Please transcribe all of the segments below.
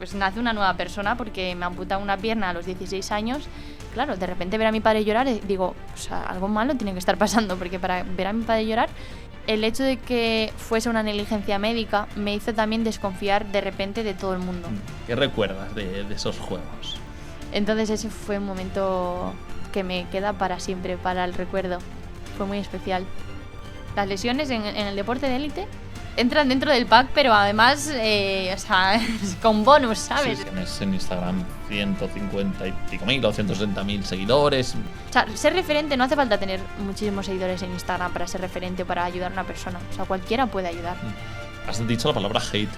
Pues nace una nueva persona porque me amputan una pierna a los 16 años. Claro, de repente ver a mi padre llorar, digo, o sea, algo malo tiene que estar pasando, porque para ver a mi padre llorar, el hecho de que fuese una negligencia médica me hizo también desconfiar de repente de todo el mundo. ¿Qué recuerdas de esos juegos? Entonces ese fue un momento que me queda para siempre, para el recuerdo. Fue muy especial. Las lesiones en el deporte de élite entran dentro del pack, pero además, o sea, con bonus, ¿sabes? Sí, tienes en Instagram 150 y pico mil o 160.000 seguidores. O sea, ser referente no hace falta tener muchísimos seguidores en Instagram para ser referente o para ayudar a una persona. O sea, cualquiera puede ayudar. Has dicho la palabra hate.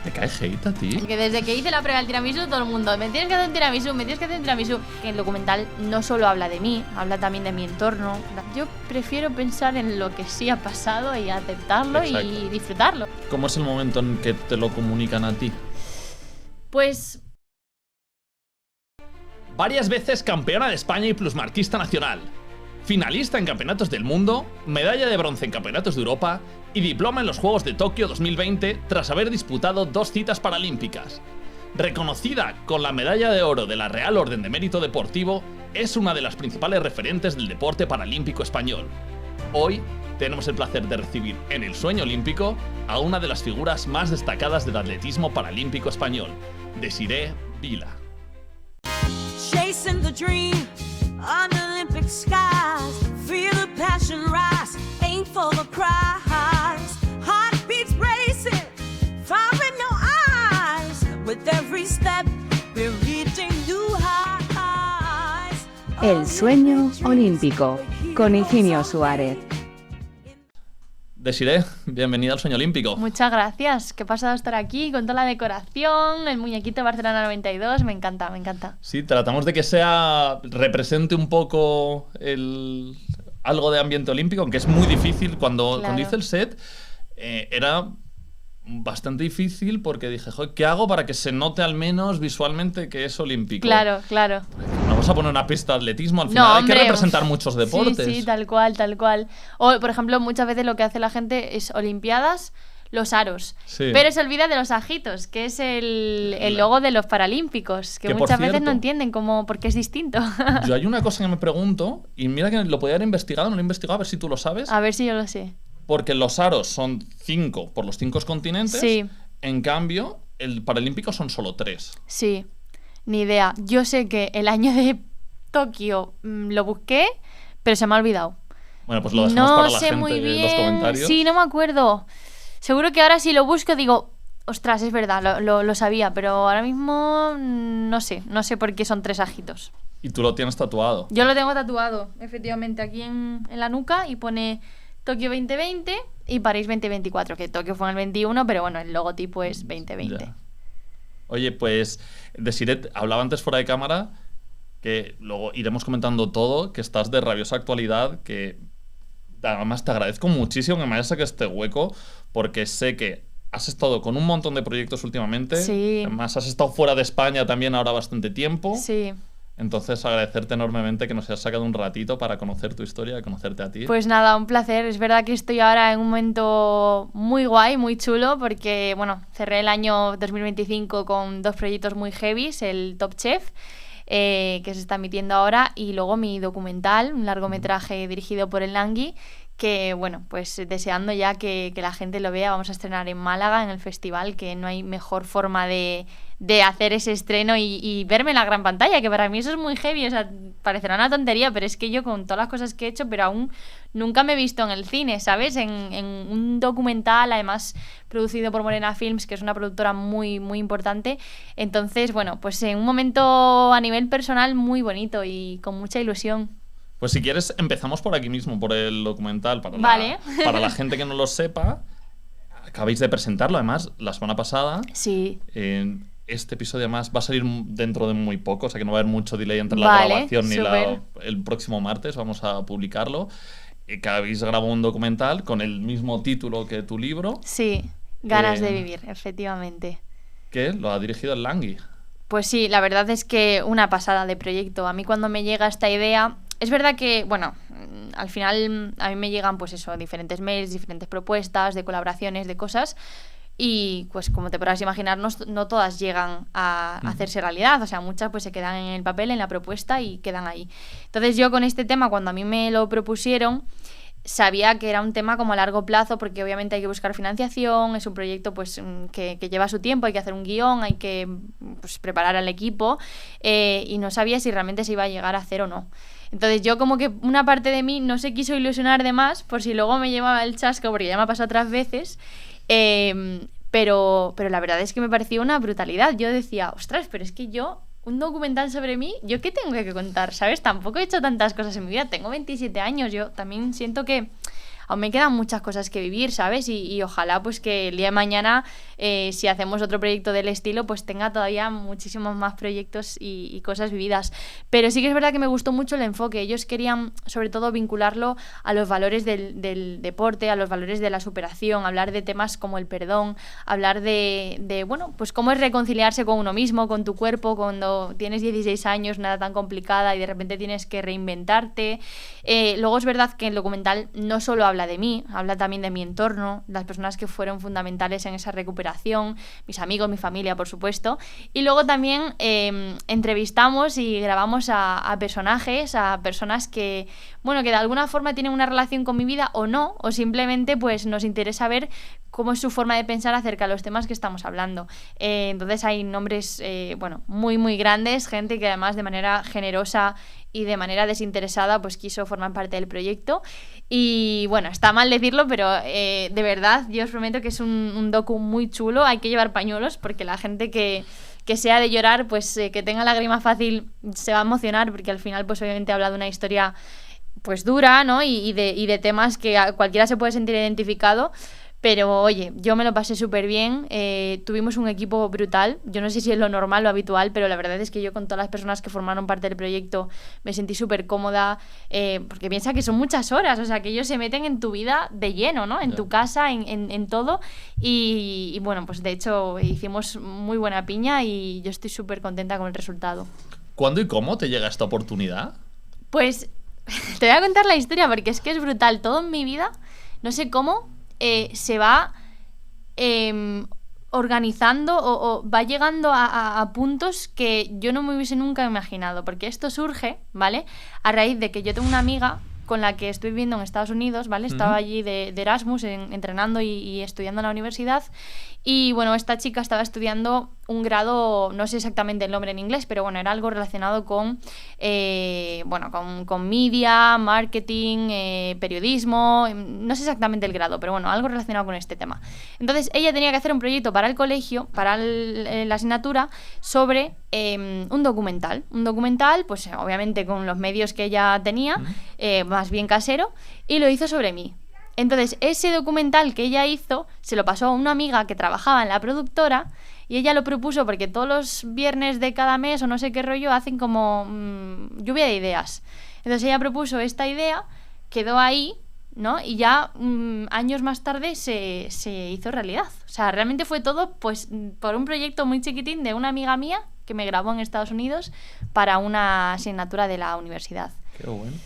¿Te cae hate a ti? Que desde que hice la prueba del tiramisú, todo el mundo, me tienes que hacer un tiramisú, me tienes que hacer un tiramisú. El documental no solo habla de mí, habla también de mi entorno. Yo prefiero pensar en lo que sí ha pasado y aceptarlo. Exacto. Y disfrutarlo. ¿Cómo es el momento en que te lo comunican a ti? Pues... varias veces campeona de España y plusmarquista nacional. Finalista en campeonatos del mundo, medalla de bronce en campeonatos de Europa y diploma en los Juegos de Tokio 2020 tras haber disputado 2 citas paralímpicas. Reconocida con la medalla de oro de la Real Orden de Mérito Deportivo, es una de las principales referentes del deporte paralímpico español. Hoy tenemos el placer de recibir en el Sueño Olímpico a una de las figuras más destacadas del atletismo paralímpico español, Desiree Vila. Chasing the dream on Olympic skies, feel the passion rise, aim for the prize, heartbeats racing, fire in your eyes, with every step we're reaching new highs. El Sueño Olímpico, con Higinio Suárez. Desiree, bienvenida al Sueño Olímpico. Muchas gracias, qué pasado estar aquí con toda la decoración, el muñequito Barcelona 92, me encanta, me encanta. Sí, tratamos de que represente un poco algo de ambiente olímpico, aunque es muy difícil. Cuando hice el set, era bastante difícil porque dije, joder, ¿qué hago para que se note al menos visualmente que es olímpico? Claro, claro. No vas a poner una pista de atletismo, al final hay que representar muchos deportes. Sí, tal cual, tal cual. O, por ejemplo, muchas veces lo que hace la gente es Olimpiadas, los aros. Sí. Pero se olvida de los ajitos, que es el logo de los Paralímpicos, que muchas veces no entienden por qué es distinto. Yo hay una cosa que me pregunto, y mira que lo podía haber investigado, no lo he investigado, a ver si tú lo sabes. A ver si yo lo sé. Porque los aros son 5 por los 5 continentes. Sí. En cambio, el Paralímpico son solo 3. Sí, ni idea. Yo sé que el año de Tokio lo busqué, pero se me ha olvidado. Bueno, pues lo dejamos para la gente en los comentarios. Sí, no me acuerdo. Seguro que ahora si lo busco digo, ostras, es verdad, lo sabía, pero ahora mismo no sé por qué son 3 ajitos. ¿Y tú lo tienes tatuado? Yo lo tengo tatuado, efectivamente, aquí en la nuca y pone Tokio 2020 y París 2024, que Tokio fue en el 21, pero bueno, el logotipo es 2020. Ya. Oye, pues Desiree, hablaba antes fuera de cámara, que luego iremos comentando todo, que estás de rabiosa actualidad, que además te agradezco muchísimo que me hayas sacado este hueco, porque sé que has estado con un montón de proyectos últimamente. Sí. Además, has estado fuera de España también ahora bastante tiempo. Sí. Entonces, agradecerte enormemente que nos hayas sacado un ratito para conocer tu historia, conocerte a ti. Pues nada, un placer. Es verdad que estoy ahora en un momento muy guay, muy chulo, porque, bueno, cerré el año 2025 con 2 proyectos muy heavies, el Top Chef, que se está emitiendo ahora, y luego mi documental, un largometraje dirigido por el Langui, que, bueno, pues deseando ya que la gente lo vea. Vamos a estrenar en Málaga, en el festival, que no hay mejor forma de hacer ese estreno y verme en la gran pantalla, que para mí eso es muy heavy. O sea, parecerá una tontería, pero es que yo con todas las cosas que he hecho, pero aún nunca me he visto en el cine, ¿sabes? En un documental, además producido por Morena Films, que es una productora muy, muy importante. Entonces, bueno, pues en un momento a nivel personal muy bonito y con mucha ilusión. Pues si quieres, empezamos por aquí mismo, por el documental, para la gente que no lo sepa. Acabáis de presentarlo, además, la semana pasada. Sí. Este episodio, además, va a salir dentro de muy poco, o sea que no va a haber mucho delay entre la grabación ni el próximo martes. Vamos a publicarlo. Que habéis grabado un documental con el mismo título que tu libro. Sí, Ganas de vivir, efectivamente. Que lo ha dirigido el Langui. Pues sí, la verdad es que una pasada de proyecto. A mí cuando me llega esta idea... Es verdad que, bueno, al final a mí me llegan, pues eso, diferentes mails, diferentes propuestas de colaboraciones, de cosas. y pues como te podrás imaginar no todas llegan a hacerse realidad, o sea, muchas pues se quedan en el papel, en la propuesta y quedan ahí. Entonces yo con este tema, cuando a mí me lo propusieron, sabía que era un tema como a largo plazo, porque obviamente hay que buscar financiación, es un proyecto pues que lleva su tiempo, hay que hacer un guión, hay que pues, preparar al equipo, y no sabía si realmente se iba a llegar a hacer o no. Entonces yo como que una parte de mí no se quiso ilusionar de más por si luego me llevaba el chasco, porque ya me ha pasado otras veces, pero la verdad es que me pareció una brutalidad. Yo decía, ostras, pero es que un documental sobre mí, ¿yo qué tengo que contar? ¿Sabes? Tampoco he hecho tantas cosas en mi vida. Tengo 27 años. Yo también siento que aún me quedan muchas cosas que vivir, ¿sabes? Y ojalá pues que el día de mañana, si hacemos otro proyecto del estilo, pues tenga todavía muchísimos más proyectos y cosas vividas. Pero sí que es verdad que me gustó mucho el enfoque. Ellos querían sobre todo vincularlo a los valores del deporte, a los valores de la superación, hablar de temas como el perdón, hablar de bueno, pues cómo es reconciliarse con uno mismo, con tu cuerpo, cuando tienes 16 años, nada tan complicada y de repente tienes que reinventarte. Luego es verdad que el documental no solo habla de mí, habla también de mi entorno, las personas que fueron fundamentales en esa recuperación, mis amigos, mi familia, por supuesto. Y luego también entrevistamos y grabamos a personajes, a personas que, bueno, que de alguna forma tienen una relación con mi vida o no, o simplemente pues nos interesa ver cómo es su forma de pensar acerca de los temas que estamos hablando. Entonces hay nombres, bueno, muy, muy grandes, gente que además de manera generosa y de manera desinteresada pues quiso formar parte del proyecto. Y bueno, está mal decirlo, pero de verdad yo os prometo que es un docu muy chulo. Hay que llevar pañuelos porque la gente que sea de llorar, pues que tenga lágrima fácil, se va a emocionar, porque al final pues obviamente habla de una historia pues dura, ¿no? Y de temas que a cualquiera se puede sentir identificado. Pero oye, yo me lo pasé súper bien, tuvimos un equipo brutal, yo no sé si es lo normal, lo habitual, pero la verdad es que yo con todas las personas que formaron parte del proyecto me sentí súper cómoda, porque piensa que son muchas horas, o sea, que ellos se meten en tu vida de lleno, ¿no? En tu casa, en todo, y bueno, pues de hecho hicimos muy buena piña y yo estoy súper contenta con el resultado. ¿Cuándo y cómo te llega esta oportunidad? Pues te voy a contar la historia porque es que es brutal, todo en mi vida, no sé cómo... se va organizando o va llegando a puntos que yo no me hubiese nunca imaginado, porque esto surge, ¿vale? A raíz de que yo tengo una amiga con la que estoy viviendo en Estados Unidos, ¿vale? Estaba allí de Erasmus, entrenando y estudiando en la universidad. Y bueno, esta chica estaba estudiando un grado, no sé exactamente el nombre en inglés, pero bueno, era algo relacionado con media, marketing, periodismo, no sé exactamente el grado, pero bueno, algo relacionado con este tema. Entonces ella tenía que hacer un proyecto para el colegio, para la asignatura, sobre un documental, pues obviamente con los medios que ella tenía, más bien casero, y lo hizo sobre mí. Entonces, ese documental que ella hizo se lo pasó a una amiga que trabajaba en la productora y ella lo propuso porque todos los viernes de cada mes o no sé qué rollo hacen como lluvia de ideas. Entonces ella propuso esta idea, quedó ahí, ¿no? Y ya años más tarde se hizo realidad. O sea, realmente fue todo pues por un proyecto muy chiquitín de una amiga mía que me grabó en Estados Unidos para una asignatura de la universidad. Qué bueno.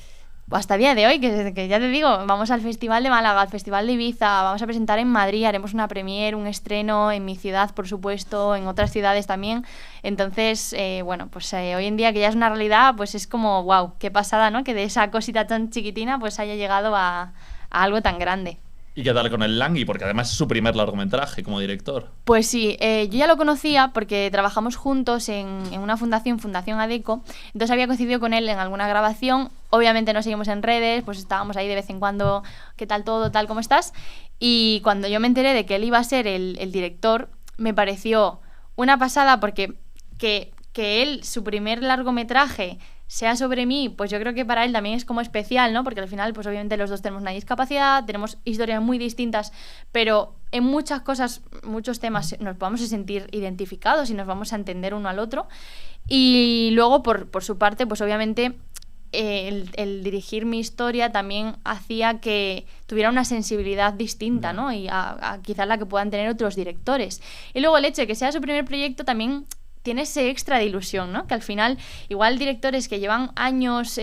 Hasta el día de hoy, que ya te digo, vamos al Festival de Málaga, al Festival de Ibiza, vamos a presentar en Madrid, haremos una premiere, un estreno en mi ciudad, por supuesto, en otras ciudades también. Entonces, bueno, pues hoy en día que ya es una realidad, pues es como, wow, qué pasada, ¿no? Que de esa cosita tan chiquitina pues haya llegado a algo tan grande. ¿Y qué tal con el Langui? Porque además es su primer largometraje como director. Pues sí, yo ya lo conocía porque trabajamos juntos en una Fundación ADECO, entonces había coincidido con él en alguna grabación. Obviamente nos seguimos en redes, pues estábamos ahí de vez en cuando, ¿qué tal todo, tal, cómo estás? Y cuando yo me enteré de que él iba a ser el director, me pareció una pasada porque que él, su primer largometraje sea sobre mí, pues yo creo que para él también es como especial, ¿no? Porque al final, pues obviamente los dos tenemos una discapacidad, tenemos historias muy distintas, pero en muchas cosas, muchos temas nos vamos a sentir identificados y nos vamos a entender uno al otro. Y luego, por su parte, pues obviamente el dirigir mi historia también hacía que tuviera una sensibilidad distinta, ¿no? Y a quizás la que puedan tener otros directores. Y luego el hecho de que sea su primer proyecto también tiene ese extra de ilusión, ¿no? Que al final, igual directores que llevan años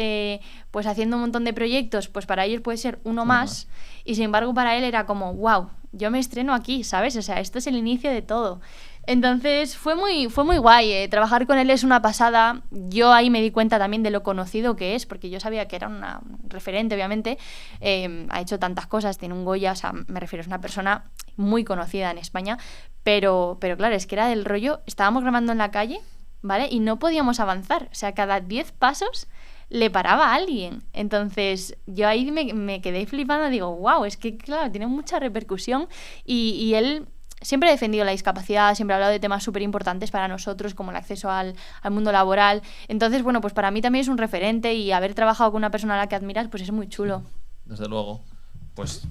pues haciendo un montón de proyectos, pues para ellos puede ser uno más, y sin embargo para él era como, wow, yo me estreno aquí, ¿sabes? O sea, esto es el inicio de todo. Entonces fue muy guay, trabajar con él es una pasada. Yo ahí me di cuenta también de lo conocido que es, porque yo sabía que era un referente, obviamente. Ha hecho tantas cosas, tiene un Goya, o sea, me refiero, es una persona muy conocida en España, pero claro, es que era del rollo, estábamos grabando en la calle, ¿vale? Y no podíamos avanzar, o sea, cada 10 pasos le paraba a alguien. Entonces yo ahí me quedé flipando, digo, wow, es que claro, tiene mucha repercusión y él siempre ha defendido la discapacidad, siempre ha hablado de temas súper importantes para nosotros, como el acceso al mundo laboral. Entonces, bueno, pues para mí también es un referente y haber trabajado con una persona a la que admiras, pues es muy chulo. Desde luego. Pues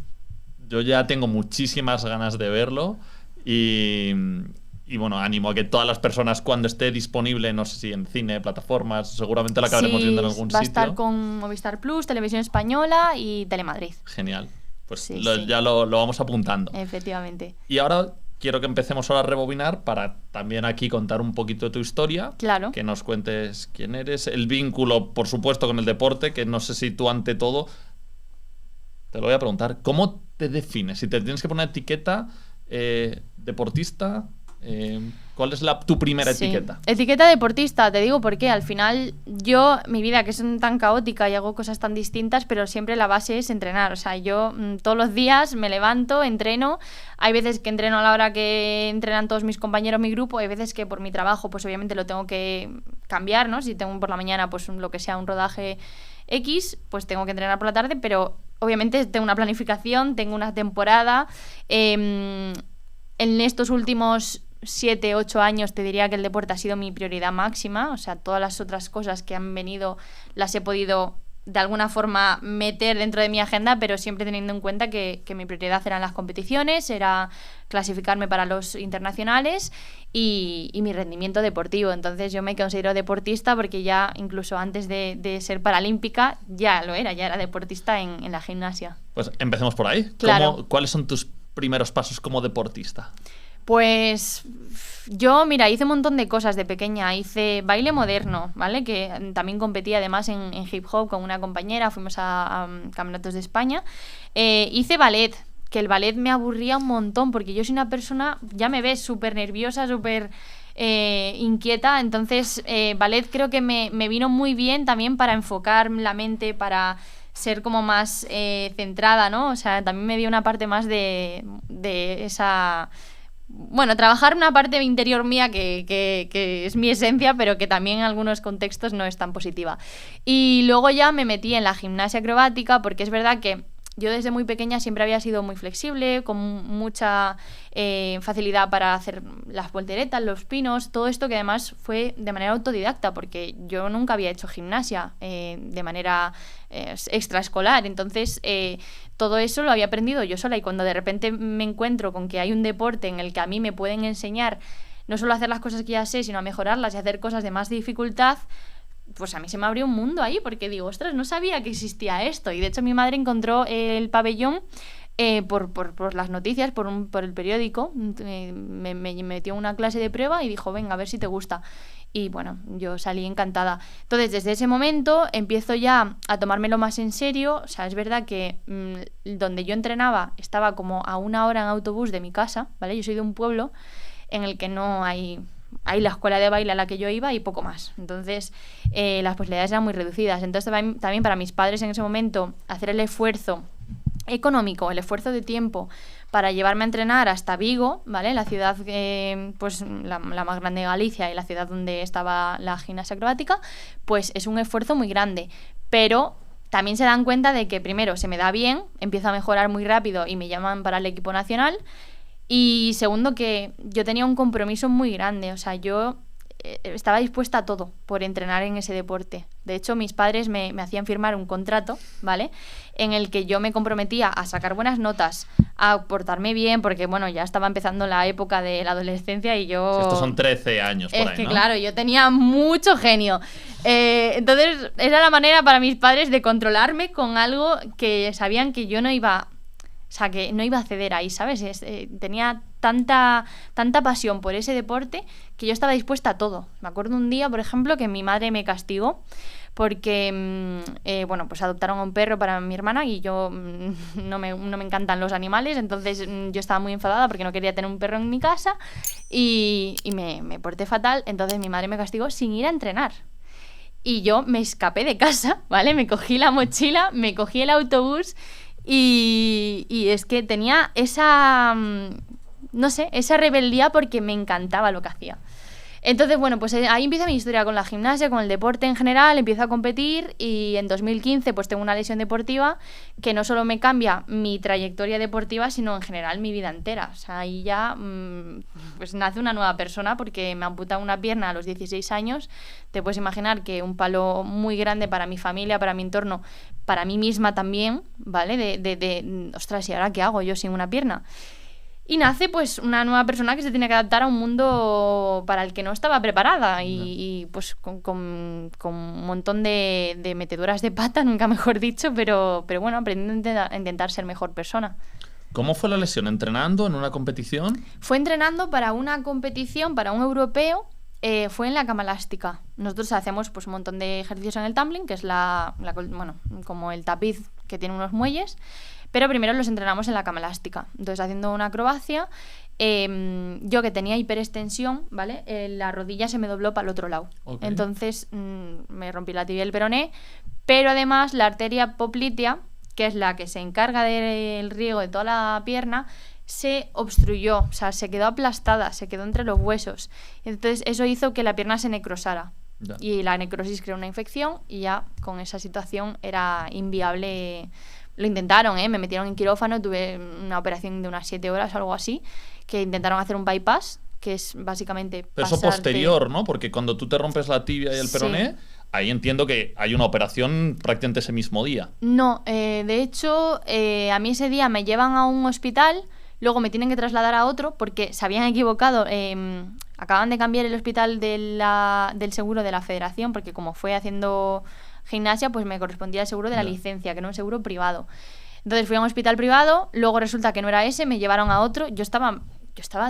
yo ya tengo muchísimas ganas de verlo y bueno, animo a que todas las personas, cuando esté disponible, no sé si en cine, plataformas, seguramente la acabaremos viendo en algún sitio. Va a estar con Movistar Plus, Televisión Española y Telemadrid. Genial. Pues Sí. ya lo vamos apuntando. Efectivamente. Y ahora quiero que empecemos ahora a rebobinar para también aquí contar un poquito de tu historia. Claro. Que nos cuentes quién eres, el vínculo, por supuesto, con el deporte, que no sé si tú ante todo... Te lo voy a preguntar, ¿cómo te defines? Si te tienes que poner etiqueta, deportista, ¿cuál es tu primera etiqueta? Etiqueta deportista, te digo por qué. Al final, yo, mi vida que es tan caótica y hago cosas tan distintas, pero siempre la base es entrenar. O sea, yo todos los días me levanto, entreno. Hay veces que entreno a la hora que entrenan todos mis compañeros, mi grupo. Hay veces que por mi trabajo, pues obviamente lo tengo que cambiar, ¿no? Si tengo por la mañana, pues lo que sea, un rodaje X, pues tengo que entrenar por la tarde, pero obviamente tengo una planificación, tengo una temporada. En estos últimos 7, 8 años te diría que el deporte ha sido mi prioridad máxima, o sea, todas las otras cosas que han venido las he podido de alguna forma meter dentro de mi agenda, pero siempre teniendo en cuenta que mi prioridad eran las competiciones, era clasificarme para los internacionales y mi rendimiento deportivo. Entonces yo me considero deportista porque ya incluso antes de ser paralímpica ya era deportista en la gimnasia. Pues empecemos por ahí. Claro. ¿Cuáles son tus primeros pasos como deportista? Pues yo, mira, hice un montón de cosas de pequeña. Hice baile moderno, ¿vale? Que también competí además en hip hop con una compañera. Fuimos a campeonatos de España. Hice ballet, que el ballet me aburría un montón porque yo soy una persona, ya me ves, súper nerviosa, súper inquieta. Entonces, ballet creo que me vino muy bien también para enfocar la mente, para ser como más centrada, ¿no? O sea, también me dio una parte más de esa... Bueno, trabajar una parte interior mía que es mi esencia, pero que también en algunos contextos no es tan positiva. Y luego ya me metí en la gimnasia acrobática, porque es verdad que yo desde muy pequeña siempre había sido muy flexible, con mucha facilidad para hacer las volteretas, los pinos, todo esto que además fue de manera autodidacta, porque yo nunca había hecho gimnasia de manera extraescolar. Entonces todo eso lo había aprendido yo sola, y cuando de repente me encuentro con que hay un deporte en el que a mí me pueden enseñar no solo a hacer las cosas que ya sé, sino a mejorarlas y a hacer cosas de más dificultad, pues a mí se me abrió un mundo ahí, porque digo, ostras, no sabía que existía esto. Y de hecho mi madre encontró el pabellón por las noticias, por el periódico. Me metió una clase de prueba y dijo, venga, a ver si te gusta. Y bueno, yo salí encantada. Entonces, desde ese momento empiezo ya a tomármelo más en serio. O sea, es verdad que donde yo entrenaba estaba como a 1 hora en autobús de mi casa, ¿vale? Yo soy de un pueblo en el que no hay la escuela de baile a la que yo iba y poco más. Entonces, las posibilidades eran muy reducidas. Entonces, también para mis padres en ese momento, hacer el esfuerzo económico, el esfuerzo de tiempo para llevarme a entrenar hasta Vigo, ¿vale? La ciudad, pues la más grande de Galicia y la ciudad donde estaba la gimnasia acrobática, pues es un esfuerzo muy grande. Pero también se dan cuenta de que primero se me da bien, empiezo a mejorar muy rápido y me llaman para el equipo nacional. Y segundo, que yo tenía un compromiso muy grande. O sea, yo estaba dispuesta a todo por entrenar en ese deporte. De hecho, mis padres me hacían firmar un contrato, ¿vale? En el que yo me comprometía a sacar buenas notas, a portarme bien, porque bueno, ya estaba empezando la época de la adolescencia y yo... Estos son 13 años por ahí, ¿no? Es que claro, yo tenía mucho genio. Entonces, era la manera para mis padres de controlarme con algo que sabían que yo no iba... O sea, que no iba a ceder ahí, ¿sabes? Tenía tanta pasión por ese deporte que yo estaba dispuesta a todo. Me acuerdo un día, por ejemplo, que mi madre me castigó porque, bueno, pues adoptaron a un perro para mi hermana y yo no me encantan los animales, entonces yo estaba muy enfadada porque no quería tener un perro en mi casa y me porté fatal, entonces mi madre me castigó sin ir a entrenar. Y yo me escapé de casa, ¿vale? Me cogí la mochila, me cogí el autobús y es que tenía esa, no sé, esa rebeldía porque me encantaba lo que hacía. Entonces, bueno, pues ahí empieza mi historia con la gimnasia, con el deporte en general, empiezo a competir y en 2015 pues tengo una lesión deportiva que no solo me cambia mi trayectoria deportiva, sino en general mi vida entera. O sea, ahí ya pues nace una nueva persona porque me amputan una pierna a los 16 años. Te puedes imaginar que un palo muy grande para mi familia, para mi entorno, para mí misma también, ¿vale? Ostras, ¿y ahora qué hago yo sin una pierna? Y nace pues una nueva persona que se tiene que adaptar a un mundo para el que no estaba preparada y pues con un montón de meteduras de pata, nunca mejor dicho, pero bueno, aprendiendo a intentar ser mejor persona. ¿Cómo fue la lesión? ¿Entrenando en una competición? Fue entrenando para una competición, para un europeo, fue en la cama elástica. Nosotros hacemos pues un montón de ejercicios en el tumbling, que es bueno, como el tapiz que tiene unos muelles, pero primero los entrenamos en la cama elástica. Entonces, haciendo una acrobacia, yo que tenía hiperextensión, ¿vale? La rodilla se me dobló para el otro lado. Okay. Entonces, me rompí la tibia y el peroné, pero además la arteria poplitea, que es la que se encarga del riego de toda la pierna, se obstruyó, o sea, se quedó aplastada, se quedó entre los huesos. Entonces, eso hizo que la pierna se necrosara. Ya. Y la necrosis creó una infección y ya con esa situación era inviable. Lo intentaron, me metieron en quirófano, tuve una operación de unas 7 horas o algo así, que intentaron hacer un bypass, que es básicamente pero pasarte... Eso posterior, ¿no? Porque cuando tú te rompes la tibia y el peroné, sí, ahí entiendo que hay una operación prácticamente ese mismo día. No, de hecho, a mí ese día me llevan a un hospital, luego me tienen que trasladar a otro porque se habían equivocado. Acaban de cambiar el hospital del seguro de la federación, porque como fue haciendo gimnasia, pues me correspondía el seguro de la licencia, que no un seguro privado. Entonces fui a un hospital privado, luego resulta que no era ese, me llevaron a otro. Yo estaba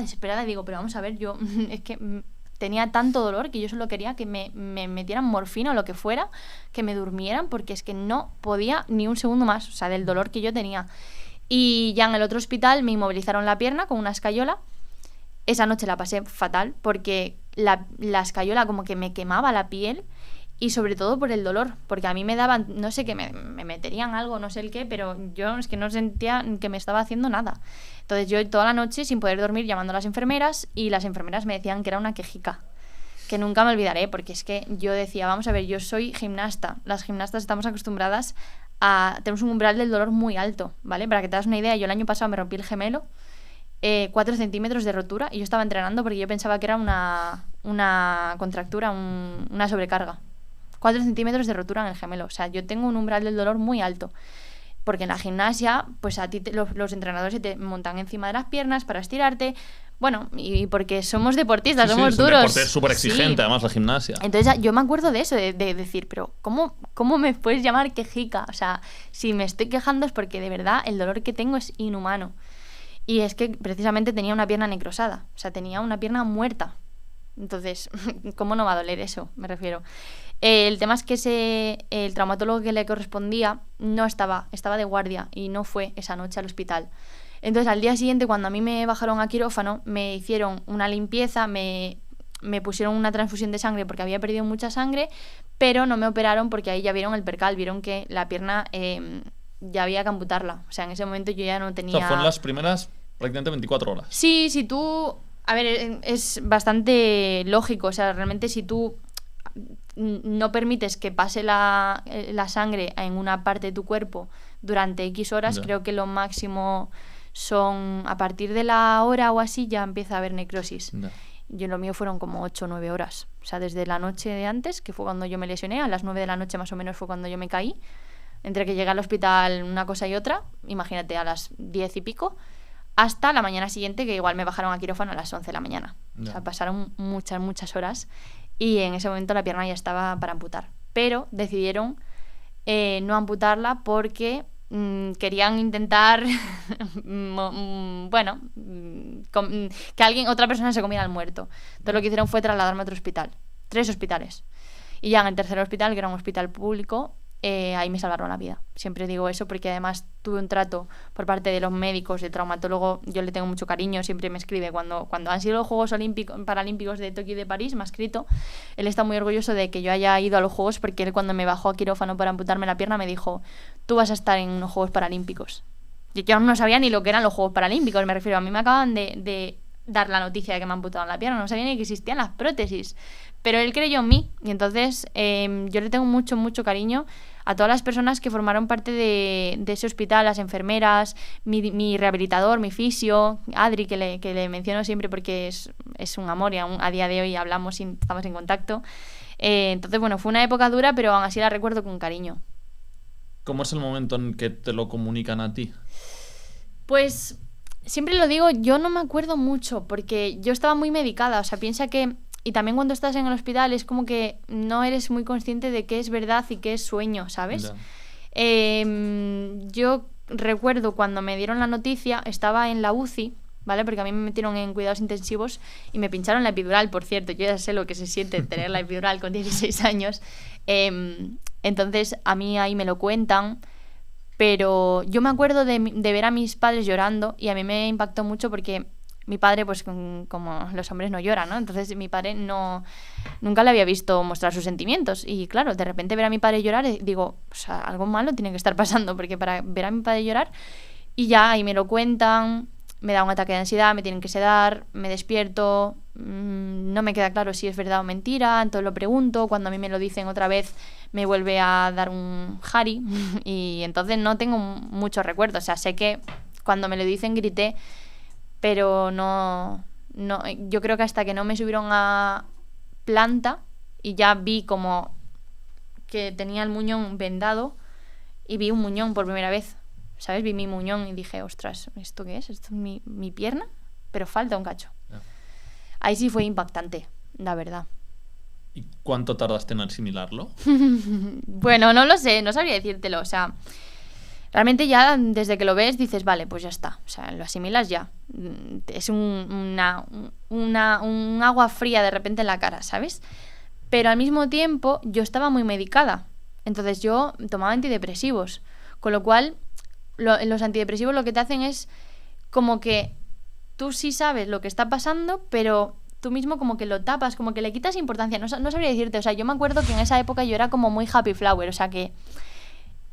desesperada y digo, pero vamos a ver, yo es que tenía tanto dolor que yo solo quería que me metieran morfina o lo que fuera, que me durmieran, porque es que no podía ni un segundo más, o sea, del dolor que yo tenía. Y ya en el otro hospital me inmovilizaron la pierna con una escayola. Esa noche la pasé fatal porque la escayola como que me quemaba la piel. Y sobre todo por el dolor, porque a mí me daban, no sé, que me meterían algo, no sé el qué, pero yo es que no sentía que me estaba haciendo nada. Entonces yo toda la noche sin poder dormir llamando a las enfermeras, y las enfermeras me decían que era una quejica, que nunca me olvidaré, porque es que yo decía, vamos a ver, yo soy gimnasta, las gimnastas estamos acostumbradas tenemos un umbral del dolor muy alto, ¿vale? Para que te das una idea, yo el año pasado me rompí el gemelo, 4 centímetros de rotura, y yo estaba entrenando porque yo pensaba que era una contractura, una sobrecarga. 4 centímetros de rotura en el gemelo. O sea, yo tengo un umbral del dolor muy alto. Porque en la gimnasia, pues a ti los entrenadores se te montan encima de las piernas para estirarte. Bueno, y porque somos deportistas, somos duros. Es un deporte súper exigente, además, la gimnasia. Entonces yo me acuerdo de eso, de decir, pero ¿cómo me puedes llamar quejica? O sea, si me estoy quejando es porque de verdad el dolor que tengo es inhumano. Y es que precisamente tenía una pierna necrosada. O sea, tenía una pierna muerta. Entonces, ¿cómo no va a doler eso? Me refiero. El tema es que el traumatólogo que le correspondía no estaba de guardia y no fue esa noche al hospital. Entonces, al día siguiente, cuando a mí me bajaron a quirófano, me hicieron una limpieza, me pusieron una transfusión de sangre porque había perdido mucha sangre, pero no me operaron porque ahí ya vieron el percal, vieron que la pierna ya había que amputarla. O sea, en ese momento yo ya no tenía... O sea, fueron las primeras prácticamente 24 horas. Sí, si tú... A ver, es bastante lógico. O sea, realmente si tú no permites que pase la sangre en una parte de tu cuerpo durante X horas, creo que lo máximo son a partir de la hora o así ya empieza a haber necrosis. Yo lo mío fueron como 8 o 9 horas. O sea, desde la noche de antes, que fue cuando yo me lesioné, a las 9 de la noche más o menos fue cuando yo me caí. Entre que llegué al hospital una cosa y otra, imagínate, a las 10 y pico, hasta la mañana siguiente, que igual me bajaron a quirófano a las 11 de la mañana. O sea, pasaron muchas horas y en ese momento la pierna ya estaba para amputar. Pero decidieron no amputarla porque querían intentar que otra persona se comiera al muerto. Entonces lo que hicieron fue trasladarme a otro hospital, 3 hospitales. Y ya en el tercer hospital, que era un hospital público, ahí me salvaron la vida. Siempre digo eso porque además tuve un trato por parte de los médicos, el traumatólogo, yo le tengo mucho cariño, siempre me escribe cuando han sido los Juegos Paralímpicos de Tokio y de París, me ha escrito. Él está muy orgulloso de que yo haya ido a los Juegos porque él, cuando me bajó a quirófano para amputarme la pierna, me dijo: tú vas a estar en los Juegos Paralímpicos. Y yo no sabía ni lo que eran los Juegos Paralímpicos, me refiero, a mí me acaban de dar la noticia de que me amputaban la pierna, no sabía ni que existían las prótesis, pero él creyó en mí. Y entonces yo le tengo mucho, mucho cariño a todas las personas que formaron parte de ese hospital, las enfermeras, mi rehabilitador, mi fisio, Adri, que le menciono siempre porque es un amor y a día de hoy hablamos y estamos en contacto. Entonces, bueno, fue una época dura, pero aún así la recuerdo con cariño. ¿Cómo es el momento en que te lo comunican a ti? Pues siempre lo digo, yo no me acuerdo mucho porque yo estaba muy medicada, o sea, piensa que... Y también cuando estás en el hospital es como que no eres muy consciente de qué es verdad y qué es sueño, ¿sabes? Yo recuerdo cuando me dieron la noticia, estaba en la UCI, ¿vale? Porque a mí me metieron en cuidados intensivos y me pincharon la epidural, por cierto. Yo ya sé lo que se siente tener la epidural con 16 años. Entonces a mí ahí me lo cuentan, pero yo me acuerdo de ver a mis padres llorando y a mí me impactó mucho porque... Mi padre, pues como los hombres no lloran, ¿no? Entonces mi padre nunca le había visto mostrar sus sentimientos. Y claro, de repente ver a mi padre llorar, digo, o sea, algo malo tiene que estar pasando, porque para ver a mi padre llorar, y ya ahí me lo cuentan, me da un ataque de ansiedad, me tienen que sedar, me despierto, no me queda claro si es verdad o mentira, entonces lo pregunto, cuando a mí me lo dicen otra vez me vuelve a dar un jari, y entonces no tengo muchos recuerdos. O sea, sé que cuando me lo dicen grité, pero no, yo creo que hasta que no me subieron a planta y ya vi como que tenía el muñón vendado y vi un muñón por primera vez, ¿sabes? Vi mi muñón y dije, ostras, ¿esto qué es? ¿Esto es mi pierna? Pero falta un cacho. Yeah. Ahí sí fue impactante, la verdad. ¿Y cuánto tardaste en asimilarlo? Bueno, no lo sé, no sabría decírtelo, o sea... Realmente ya desde que lo ves dices, vale, pues ya está, o sea, lo asimilas ya. Es un agua fría de repente en la cara, ¿sabes? Pero al mismo tiempo yo estaba muy medicada, entonces yo tomaba antidepresivos, con lo cual los antidepresivos lo que te hacen es como que tú sí sabes lo que está pasando, pero tú mismo como que lo tapas, como que le quitas importancia, no sabría decirte, o sea, yo me acuerdo que en esa época yo era como muy happy flower, o sea que...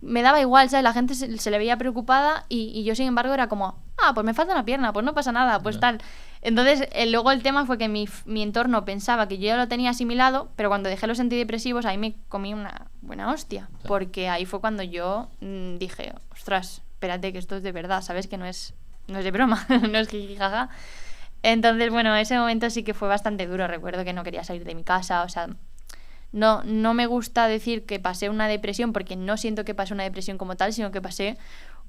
Me daba igual, ¿sabes? La gente se le veía preocupada y yo, sin embargo, era como, pues me falta una pierna, pues no pasa nada, pues tal. Entonces, luego el tema fue que mi entorno pensaba que yo ya lo tenía asimilado, pero cuando dejé los antidepresivos, ahí me comí una buena hostia. Sí. Porque ahí fue cuando yo dije, ostras, espérate que esto es de verdad, ¿sabes? Que no es de broma, no es jijijaja. Entonces, bueno, ese momento sí que fue bastante duro. Recuerdo que no quería salir de mi casa, o sea... No me gusta decir que pasé una depresión porque no siento que pasé una depresión como tal, sino que pasé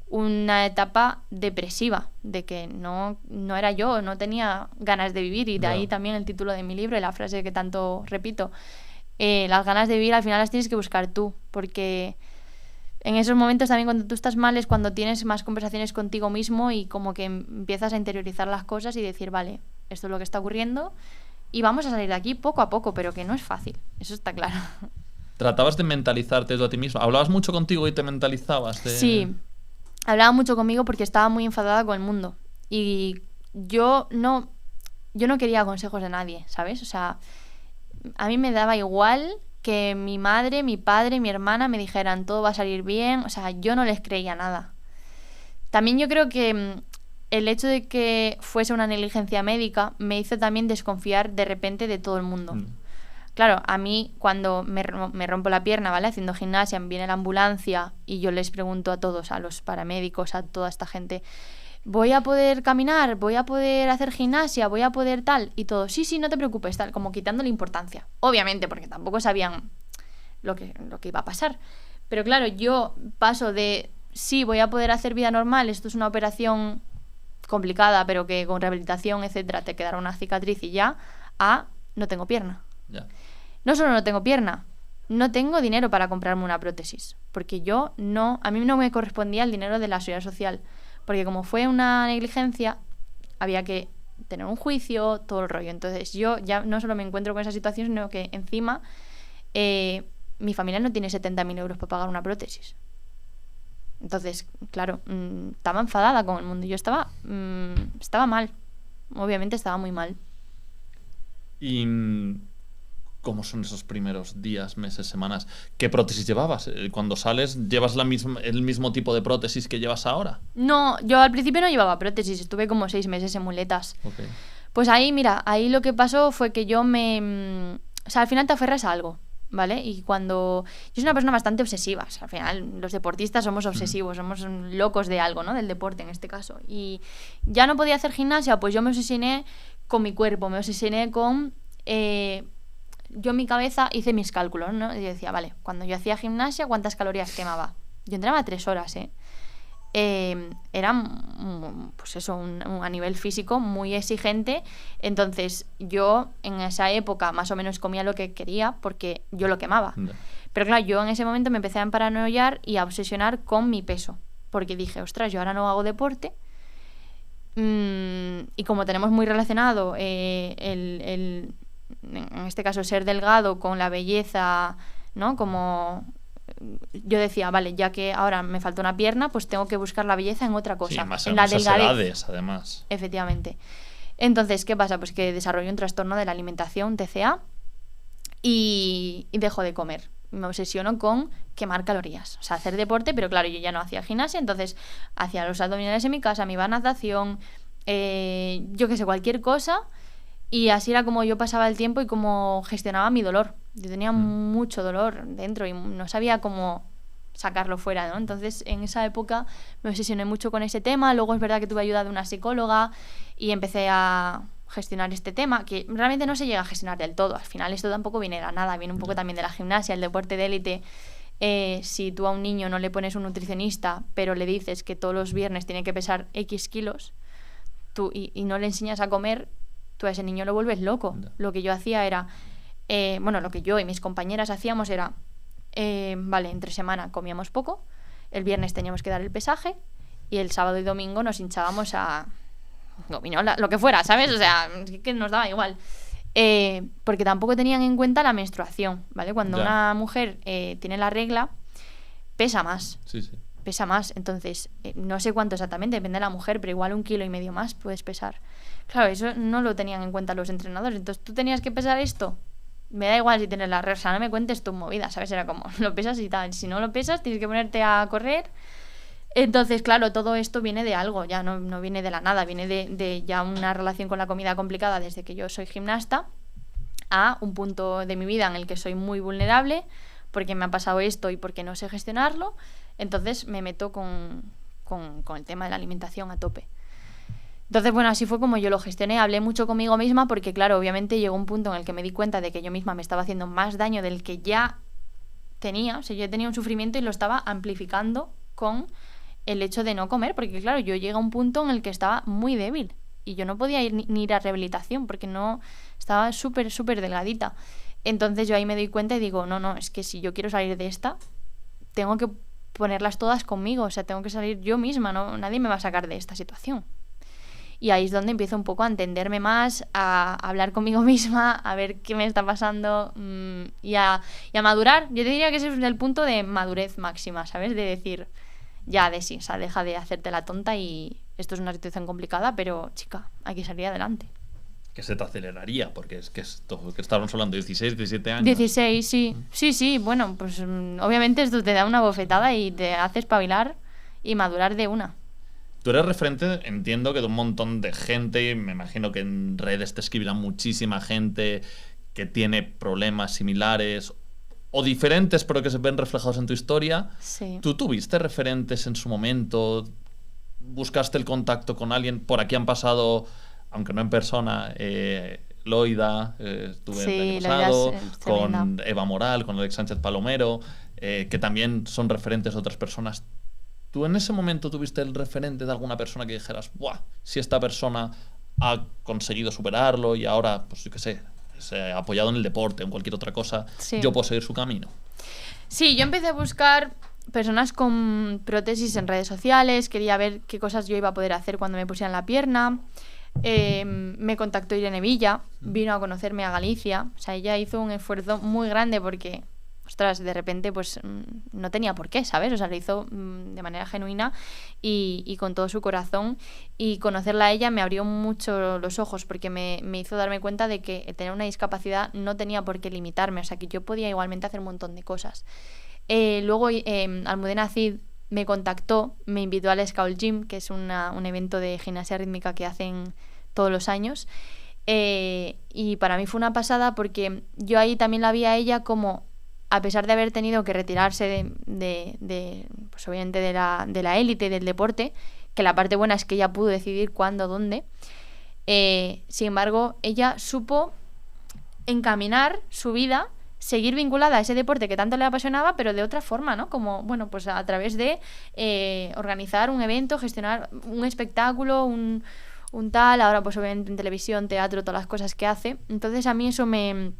una etapa depresiva, de que no era yo, no tenía ganas de vivir, y de ahí también el título de mi libro y la frase que tanto repito. Las ganas de vivir al final las tienes que buscar tú, porque en esos momentos también cuando tú estás mal es cuando tienes más conversaciones contigo mismo y como que empiezas a interiorizar las cosas y decir, vale, esto es lo que está ocurriendo y vamos a salir de aquí poco a poco, pero que no es fácil, eso está claro. ¿¿Tratabas de mentalizarte tú a ti mismo? ¿Hablabas mucho contigo y te mentalizabas? Sí, hablaba mucho conmigo porque estaba muy enfadada con el mundo y yo no quería consejos de nadie, ¿sabes? O sea, a mí me daba igual que mi madre, mi padre, mi hermana me dijeran todo va a salir bien, o sea, yo no les creía nada. También yo creo que el hecho de que fuese una negligencia médica me hizo también desconfiar de repente de todo el mundo. Claro, a mí cuando me rompo la pierna, ¿vale? Haciendo gimnasia, viene la ambulancia y yo les pregunto a todos, a los paramédicos, a toda esta gente, ¿voy a poder caminar? ¿Voy a poder hacer gimnasia? ¿Voy a poder tal? Y todos, sí, no te preocupes, tal, como quitándole importancia. Obviamente, porque tampoco sabían lo que iba a pasar. Pero claro, yo paso de, sí, voy a poder hacer vida normal, esto es una operación complicada, pero que con rehabilitación, etcétera, te quedará una cicatriz y ya, a no tengo pierna. Yeah. No solo no tengo pierna, no tengo dinero para comprarme una prótesis, porque a mí no me correspondía el dinero de la seguridad social, porque como fue una negligencia, había que tener un juicio, todo el rollo. Entonces yo ya no solo me encuentro con esa situación, sino que encima mi familia no tiene 70.000 euros para pagar una prótesis. Entonces, claro, estaba enfadada con el mundo. Yo estaba mal, obviamente estaba muy mal. ¿Y cómo son esos primeros días, meses, semanas? ¿Qué prótesis llevabas? Cuando sales, ¿llevas el mismo tipo de prótesis que llevas ahora? No, yo al principio no llevaba prótesis, estuve como 6 meses en muletas. Okay. Pues ahí, mira, ahí lo que pasó fue que yo o sea, al final te aferras a algo, ¿vale? Y yo soy una persona bastante obsesiva, o sea, al final los deportistas somos obsesivos, somos locos de algo, ¿no? Del deporte en este caso. Y ya no podía hacer gimnasia, pues yo me obsesioné con mi cuerpo, me obsesioné con... yo en mi cabeza hice mis cálculos, ¿no? Y yo decía, vale, cuando yo hacía gimnasia, ¿cuántas calorías quemaba? Yo entrenaba 3 horas, era, pues eso, a nivel físico muy exigente. Entonces yo en esa época más o menos comía lo que quería porque yo lo quemaba. Pero claro, yo en ese momento me empecé a paranoiar y a obsesionar con mi peso, porque dije, ostras, yo ahora no hago deporte. Y como tenemos muy relacionado en este caso ser delgado con la belleza, ¿no? Como yo decía, vale, ya que ahora me falta una pierna, pues tengo que buscar la belleza en otra cosa, sí, más en la delgadez. Edades, además. Efectivamente. Entonces, ¿qué pasa? Pues que desarrollé un trastorno de la alimentación, TCA, y dejo de comer. Me obsesiono con quemar calorías, o sea, hacer deporte, pero claro, yo ya no hacía gimnasia, entonces hacía los abdominales en mi casa, me iba a natación, yo qué sé, cualquier cosa. Y así era como yo pasaba el tiempo y como gestionaba mi dolor. Yo tenía mucho dolor dentro y no sabía cómo sacarlo fuera, ¿no? Entonces, en esa época me obsesioné mucho con ese tema. Luego es verdad que tuve ayuda de una psicóloga y empecé a gestionar este tema, que realmente no se llega a gestionar del todo. Al final esto tampoco viene de la nada, viene un poco también de la gimnasia, el deporte de élite. Si tú a un niño no le pones un nutricionista, pero le dices que todos los viernes tiene que pesar X kilos, y no le enseñas a comer, tú a ese niño lo vuelves loco. Lo que yo hacía era, lo que yo y mis compañeras hacíamos era, vale, entre semana comíamos poco, el viernes teníamos que dar el pesaje y el sábado y domingo nos hinchábamos a gominola, lo que fuera, ¿sabes? O sea, que nos daba igual. Porque tampoco tenían en cuenta la menstruación, ¿vale? Cuando una mujer tiene la regla, pesa más. Sí. Pesa más, entonces no sé cuánto exactamente, depende de la mujer, pero igual 1,5 kilos más puedes pesar. Claro, eso no lo tenían en cuenta los entrenadores. Entonces tú tenías que pesar esto, me da igual si tienes la regla, o sea, no me cuentes tu movida, ¿sabes? Era como, lo pesas y tal, si no lo pesas tienes que ponerte a correr. Entonces, claro, todo esto viene de algo, ya no viene de la nada, viene de ya una relación con la comida complicada desde que yo soy gimnasta, a un punto de mi vida en el que soy muy vulnerable porque me ha pasado esto y porque no sé gestionarlo. Entonces me meto con el tema de la alimentación a tope. Entonces, bueno, así fue como yo lo gestioné. Hablé mucho conmigo misma porque, claro, obviamente llegó un punto en el que me di cuenta de que yo misma me estaba haciendo más daño del que ya tenía. O sea, yo tenía un sufrimiento y lo estaba amplificando con el hecho de no comer. Porque, claro, yo llegué a un punto en el que estaba muy débil y yo no podía ni ir a rehabilitación porque no estaba súper, súper delgadita. Entonces yo ahí me doy cuenta y digo, no, es que si yo quiero salir de esta, tengo que ponerlas todas conmigo, o sea, tengo que salir yo misma, ¿no? Nadie me va a sacar de esta situación. Y ahí es donde empiezo un poco a entenderme más, a hablar conmigo misma, a ver qué me está pasando y a madurar. Yo te diría que ese es el punto de madurez máxima, ¿sabes? De decir, ya, sí, o sea, deja de hacerte la tonta y esto es una situación complicada, pero, chica, hay que salir adelante. Que se te aceleraría, porque es que esto que estábamos hablando de 16, 17 años. 16, sí. Sí, bueno, pues obviamente esto te da una bofetada y te hace espabilar y madurar de una. Tú eres referente, entiendo, que de un montón de gente, me imagino que en redes te escribirá muchísima gente que tiene problemas similares o diferentes, pero que se ven reflejados en tu historia. Sí. ¿Tú tuviste referentes en su momento? ¿Buscaste el contacto con alguien? Por aquí han pasado, aunque no en persona, Loida, estuve el año pasado, con Eva Moral, con Alex Sánchez Palomero, que también son referentes de otras personas. ¿Tú en ese momento tuviste el referente de alguna persona que dijeras, ¡buah! Si esta persona ha conseguido superarlo y ahora, pues yo qué sé, se ha apoyado en el deporte o en cualquier otra cosa, yo puedo seguir su camino? Sí, yo empecé a buscar personas con prótesis en redes sociales, quería ver qué cosas yo iba a poder hacer cuando me pusieran la pierna. Me contactó Irene Villa, vino a conocerme a Galicia. O sea, ella hizo un esfuerzo muy grande porque, ostras, de repente pues no tenía por qué, ¿sabes? O sea, lo hizo de manera genuina y con todo su corazón. Y conocerla a ella me abrió mucho los ojos porque me hizo darme cuenta de que tener una discapacidad no tenía por qué limitarme. O sea, que yo podía igualmente hacer un montón de cosas. Luego Almudena Cid me contactó, me invitó al Scout Gym, que es un evento de gimnasia rítmica que hacen todos los años. Y para mí fue una pasada porque yo ahí también la vi a ella como, a pesar de haber tenido que retirarse pues obviamente de la élite del deporte, que la parte buena es que ella pudo decidir cuándo, dónde, sin embargo, ella supo encaminar su vida, seguir vinculada a ese deporte que tanto le apasionaba, pero de otra forma, ¿no? Como, bueno, pues a través de organizar un evento, gestionar un espectáculo, un tal, ahora pues obviamente en televisión, teatro, todas las cosas que hace. Entonces a mí eso me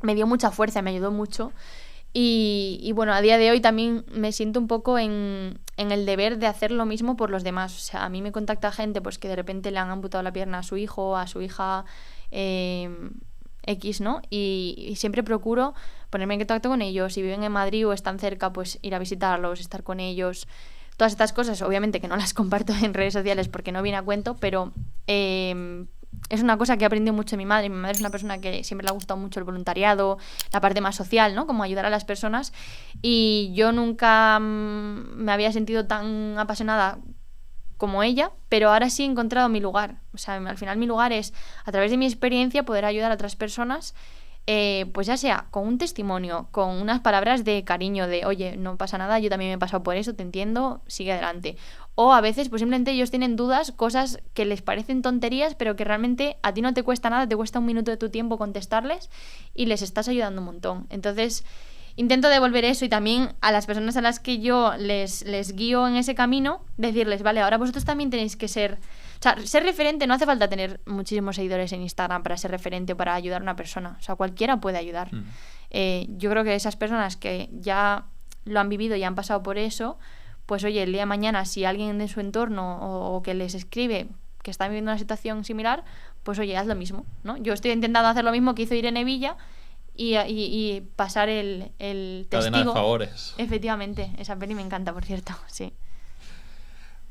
dio mucha fuerza, me ayudó mucho. Y bueno, a día de hoy también me siento un poco en el deber de hacer lo mismo por los demás. O sea, a mí me contacta gente pues que de repente le han amputado la pierna a su hijo, a su hija, X, ¿no? Y siempre procuro ponerme en contacto con ellos. Si viven en Madrid o están cerca, pues ir a visitarlos, estar con ellos. Todas estas cosas, obviamente que no las comparto en redes sociales porque no viene a cuento, pero es una cosa que he aprendido mucho de mi madre. Mi madre es una persona que siempre le ha gustado mucho el voluntariado, la parte más social, ¿no? Como ayudar a las personas. Y yo nunca me había sentido tan apasionada como ella, pero ahora sí he encontrado mi lugar. O sea, al final mi lugar es, a través de mi experiencia, poder ayudar a otras personas, pues ya sea con un testimonio, con unas palabras de cariño, de oye, no pasa nada, yo también me he pasado por eso, te entiendo, sigue adelante. O a veces, pues simplemente ellos tienen dudas, cosas que les parecen tonterías, pero que realmente a ti no te cuesta nada, te cuesta un minuto de tu tiempo contestarles y les estás ayudando un montón. Entonces intento devolver eso, y también a las personas a las que yo les guío en ese camino, decirles, vale, ahora vosotros también tenéis que ser... O sea, ser referente, no hace falta tener muchísimos seguidores en Instagram para ser referente o para ayudar a una persona. O sea, cualquiera puede ayudar. Yo creo que esas personas que ya lo han vivido y han pasado por eso, pues oye, el día de mañana, si alguien de su entorno o que les escribe que está viviendo una situación similar, pues oye, haz lo mismo, ¿no? Yo estoy intentando hacer lo mismo que hizo Irene Villa, y pasar el testigo. Cadena de favores. Efectivamente, esa peli me encanta, por cierto, sí.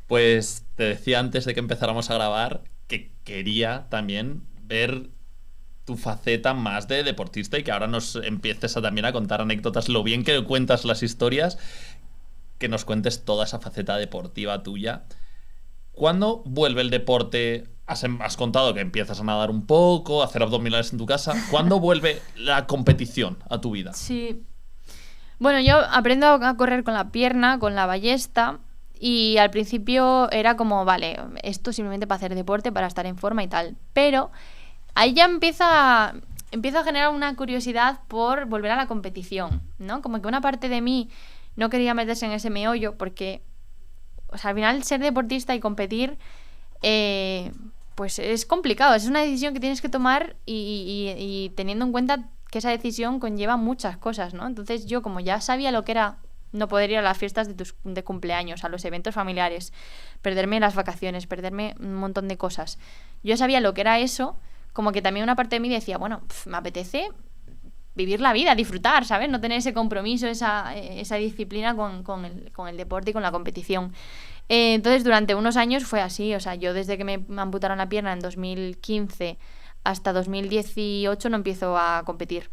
Pues te decía antes de que empezáramos a grabar que quería también ver tu faceta más de deportista y que ahora nos empieces también a contar anécdotas, lo bien que cuentas las historias, que nos cuentes toda esa faceta deportiva tuya. ¿Cuándo vuelve el deporte? Has contado que empiezas a nadar un poco, a hacer abdominales en tu casa. ¿Cuándo vuelve la competición a tu vida? Sí. Bueno, yo aprendo a correr con la pierna, con la ballesta, y al principio era como, vale, esto simplemente para hacer deporte, para estar en forma y tal. Pero ahí ya empiezo a generar una curiosidad por volver a la competición, ¿no? Como que una parte de mí no quería meterse en ese meollo porque, o sea, al final ser deportista y competir, pues es complicado. Es una decisión que tienes que tomar y teniendo en cuenta que esa decisión conlleva muchas cosas, ¿no? Entonces yo, como ya sabía lo que era no poder ir a las fiestas de cumpleaños, a los eventos familiares, perderme las vacaciones, perderme un montón de cosas, yo sabía lo que era eso, como que también una parte de mí decía, bueno, me apetece vivir la vida, disfrutar, ¿sabes? No tener ese compromiso, esa disciplina con el deporte y con la competición. Entonces durante unos años fue así. O sea, yo desde que me amputaron la pierna en 2015 hasta 2018 no empiezo a competir.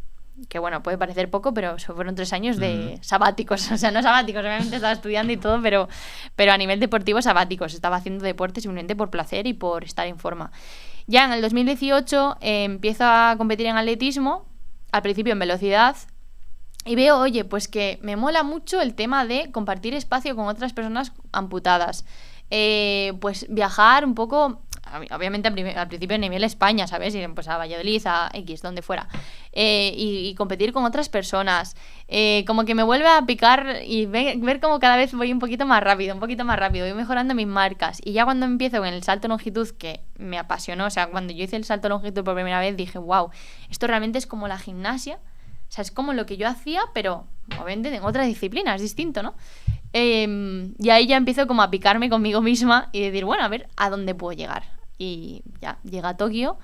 Que bueno, puede parecer poco, pero fueron 3 años de sabáticos. O sea, no sabáticos, obviamente estaba estudiando y todo, pero a nivel deportivo sabáticos. Estaba haciendo deporte simplemente por placer y por estar en forma. Ya en el 2018 empiezo a competir en atletismo, al principio en velocidad, y veo, oye, pues que me mola mucho el tema de compartir espacio con otras personas amputadas. Pues viajar un poco, obviamente al principio a nivel España, ¿sabes? Ir pues a Valladolid, a X, donde fuera. Y competir con otras personas. Como que me vuelve a picar y ver como cada vez voy un poquito más rápido, voy mejorando mis marcas. Y ya cuando empiezo con el salto de longitud, que me apasionó, o sea, cuando yo hice el salto de longitud por primera vez, dije, wow, esto realmente es como la gimnasia. O sea, es como lo que yo hacía, pero obviamente en otra disciplina, es distinto, ¿no? Y ahí ya empiezo como a picarme conmigo misma y decir, bueno, a ver, ¿a dónde puedo llegar? Y ya, llega a Tokio.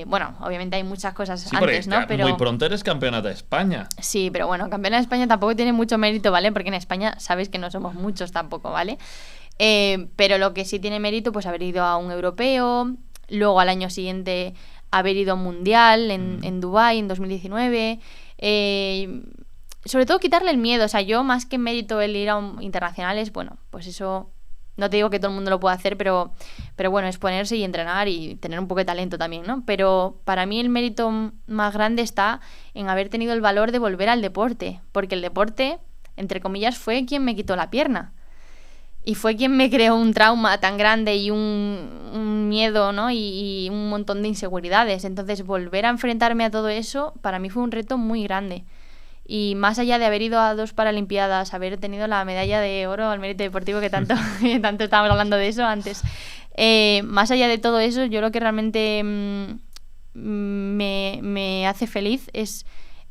Bueno, obviamente hay muchas cosas Sí, antes, ¿no? Pero muy pronto eres campeona de España. Sí, pero bueno, campeona de España tampoco tiene mucho mérito, ¿vale? Porque en España sabes que no somos muchos tampoco, ¿vale? Pero lo que sí tiene mérito, pues haber ido a un europeo, luego al año siguiente haber ido a un mundial en Dubái en 2019. Sobre todo quitarle el miedo, o sea, yo más que mérito el ir a internacionales, bueno, pues eso, no te digo que todo el mundo lo pueda hacer, pero bueno, es ponerse y entrenar y tener un poco de talento también, ¿no? Pero para mí el mérito más grande está en haber tenido el valor de volver al deporte, porque el deporte, entre comillas, fue quien me quitó la pierna. Y fue quien me creó un trauma tan grande y un miedo, ¿no? Y un montón de inseguridades. Entonces, volver a enfrentarme a todo eso, para mí fue un reto muy grande. Y más allá de haber ido a 2 Paralimpiadas, haber tenido la medalla de oro al mérito deportivo, que tanto estábamos hablando de eso antes, más allá de todo eso, yo lo que realmente me hace feliz es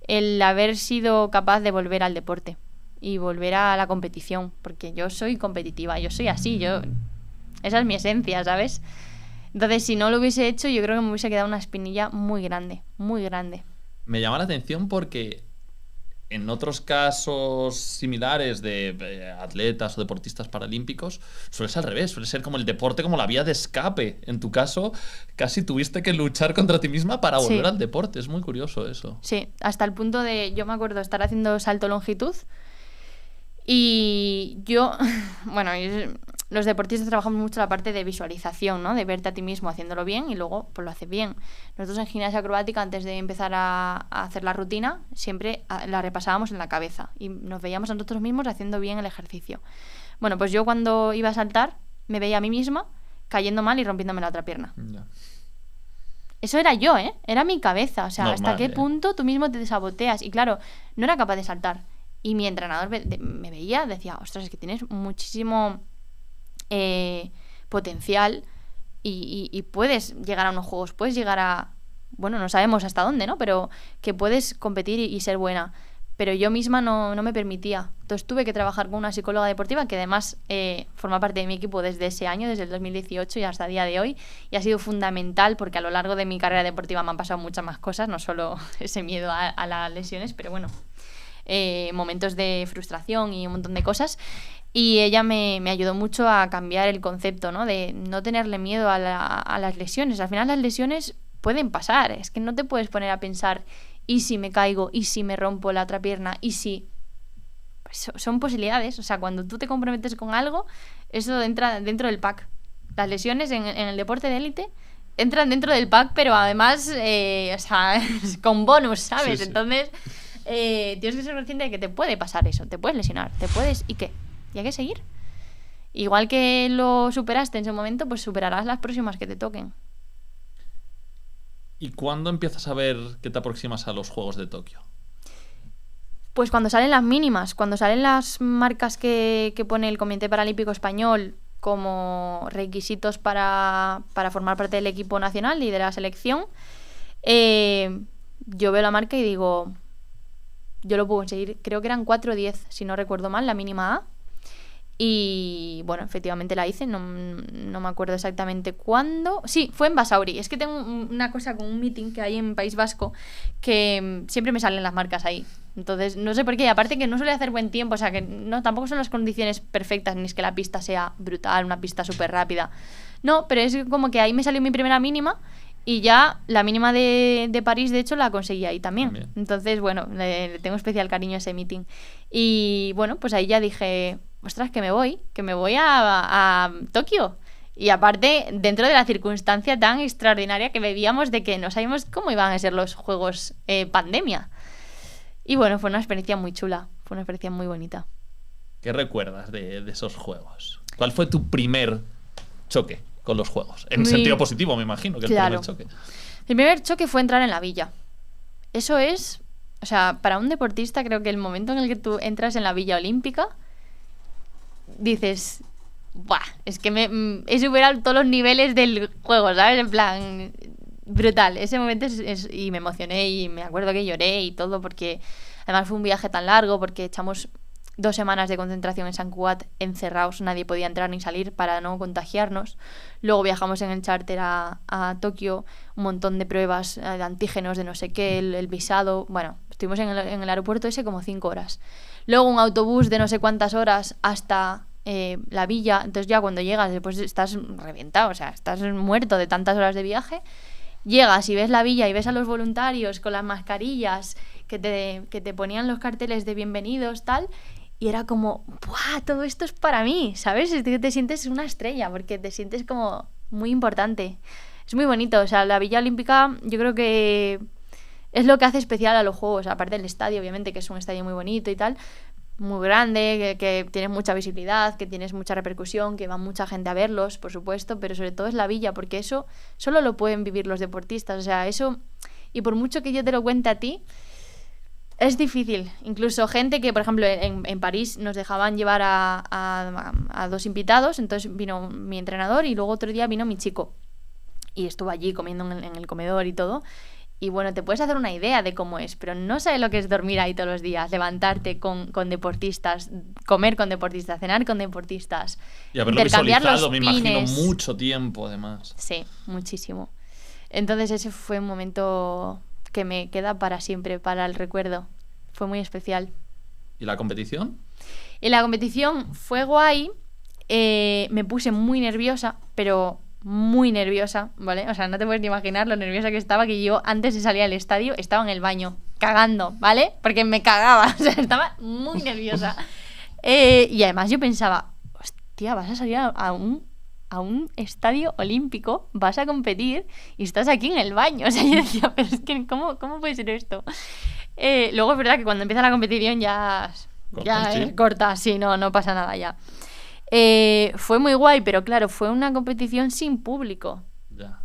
el haber sido capaz de volver al deporte y volver a la competición, porque yo soy competitiva, yo soy así, esa es mi esencia, ¿sabes? Entonces, si no lo hubiese hecho, yo creo que me hubiese quedado una espinilla muy grande, muy grande. Me llama la atención porque en otros casos similares de atletas o deportistas paralímpicos suele ser al revés, suele ser como el deporte, como la vía de escape. En tu caso, casi tuviste que luchar contra ti misma para volver al deporte. Es muy curioso eso. Sí, hasta el punto de, yo me acuerdo estar haciendo salto longitud y yo, bueno, los deportistas trabajamos mucho la parte de visualización, ¿no? De verte a ti mismo haciéndolo bien y luego pues lo haces bien. Nosotros en gimnasia acrobática, antes de empezar a hacer la rutina, siempre la repasábamos en la cabeza y nos veíamos a nosotros mismos haciendo bien el ejercicio. Bueno, pues yo cuando iba a saltar me veía a mí misma cayendo mal y rompiéndome la otra pierna. Ya. Eso era yo, ¿eh? Era mi cabeza. O sea, Normal, hasta qué punto tú mismo te saboteas. Y claro, no era capaz de saltar. Y mi entrenador me veía, decía, ostras, es que tienes muchísimo potencial y puedes llegar a unos juegos, puedes llegar a, bueno, no sabemos hasta dónde, ¿no? Pero que puedes competir y ser buena. Pero yo misma no me permitía. Entonces tuve que trabajar con una psicóloga deportiva que además forma parte de mi equipo desde ese año, desde el 2018 y hasta el día de hoy. Y ha sido fundamental porque a lo largo de mi carrera deportiva me han pasado muchas más cosas, no solo ese miedo a las lesiones, pero bueno, momentos de frustración y un montón de cosas. Y ella me ayudó mucho a cambiar el concepto, ¿no? De no tenerle miedo a las lesiones. Al final las lesiones pueden pasar. Es que no te puedes poner a pensar, ¿y si me caigo? ¿Y si me rompo la otra pierna? ¿Y si...? Pues son posibilidades. O sea, cuando tú te comprometes con algo, eso entra dentro del pack. Las lesiones en el deporte de élite entran dentro del pack, pero además, o sea, con bonus, ¿sabes? Sí. Entonces, tienes que ser consciente de que te puede pasar eso. Te puedes lesionar, te puedes... ¿Y qué? Y hay que seguir. Igual que lo superaste en su momento, pues superarás las próximas que te toquen. ¿Y cuándo empiezas a ver que te aproximas a los Juegos de Tokio? Pues cuando salen las mínimas, cuando salen las marcas que pone el Comité Paralímpico Español como requisitos para formar parte del equipo nacional y de la selección, yo veo la marca y digo, yo lo puedo conseguir. Creo que eran 4:10, si no recuerdo mal, la mínima A. Y bueno, efectivamente la hice, no me acuerdo exactamente cuándo. Sí, fue en Basauri. Es que tengo una cosa con un meeting que hay en País Vasco que siempre me salen las marcas ahí. Entonces, no sé por qué. Aparte que no suele hacer buen tiempo, o sea que no, tampoco son las condiciones perfectas, ni es que la pista sea brutal, una pista súper rápida. No, pero es como que ahí me salió mi primera mínima y ya la mínima de París, de hecho, la conseguí ahí también. Entonces, bueno, le tengo especial cariño a ese meeting. Y bueno, pues ahí ya dije, ostras, que me voy a Tokio. Y aparte, dentro de la circunstancia tan extraordinaria que vivíamos de que no sabíamos cómo iban a ser los juegos pandemia. Y bueno, fue una experiencia muy chula, fue una experiencia muy bonita. ¿Qué recuerdas de esos juegos? ¿Cuál fue tu primer choque con los juegos? En sentido positivo, me imagino, que claro. El primer choque. El primer choque fue entrar en la villa. Eso es, o sea, para un deportista creo que el momento en el que tú entras en la Villa Olímpica, dices, ¡buah! Es que he superado todos los niveles del juego, ¿sabes? En plan, brutal. Ese momento y me emocioné y me acuerdo que lloré y todo porque Además fue un viaje tan largo porque echamos 2 semanas de concentración en Sant Cugat encerrados, nadie podía entrar ni salir para no contagiarnos. Luego viajamos en el charter a Tokio, un montón de pruebas de antígenos, de no sé qué, el visado. Bueno, estuvimos en el aeropuerto ese como 5 horas. Luego un autobús de no sé cuántas horas hasta la villa. Entonces ya cuando llegas después estás reventado, o sea, estás muerto de tantas horas de viaje. Llegas y ves la villa y ves a los voluntarios con las mascarillas que te ponían los carteles de bienvenidos, tal. Y era como, ¡buah! Todo esto es para mí, ¿sabes? Es que te sientes una estrella porque te sientes como muy importante. Es muy bonito, o sea, la Villa Olímpica yo creo que es lo que hace especial a los Juegos, aparte del estadio, obviamente, que es un estadio muy bonito y tal, muy grande, que tienes mucha visibilidad, que tienes mucha repercusión, que va mucha gente a verlos, por supuesto, pero sobre todo es la Villa, porque eso solo lo pueden vivir los deportistas, o sea, eso, y por mucho que yo te lo cuente a ti, es difícil. Incluso gente que, por ejemplo, en París nos dejaban llevar a 2 invitados. Entonces vino mi entrenador y luego otro día vino mi chico. Y estuvo allí comiendo en el comedor y todo. Y bueno, te puedes hacer una idea de cómo es, pero no sabes lo que es dormir ahí todos los días, levantarte con deportistas, comer con deportistas, cenar con deportistas, y haberlo intercambiar visualizado, los me imagino, pines. mucho tiempo, además. Sí, muchísimo. Entonces ese fue un momento que me queda para siempre, para el recuerdo. Fue muy especial. ¿Y la competición? Y la competición fue guay. Me puse muy nerviosa, pero muy nerviosa, ¿vale? O sea, no te puedes ni imaginar lo nerviosa que estaba, que yo antes de salir al estadio estaba en el baño, cagando, ¿vale? Porque me cagaba, o sea, estaba muy nerviosa. Y además yo pensaba, hostia, vas a salir a un estadio olímpico, vas a competir y estás aquí en el baño. O sea, yo decía, pero es que ¿cómo puede ser esto? Luego es verdad que cuando empieza la competición ya es corta, sí, no pasa nada ya. Fue muy guay, pero claro, fue una competición sin público. Ya.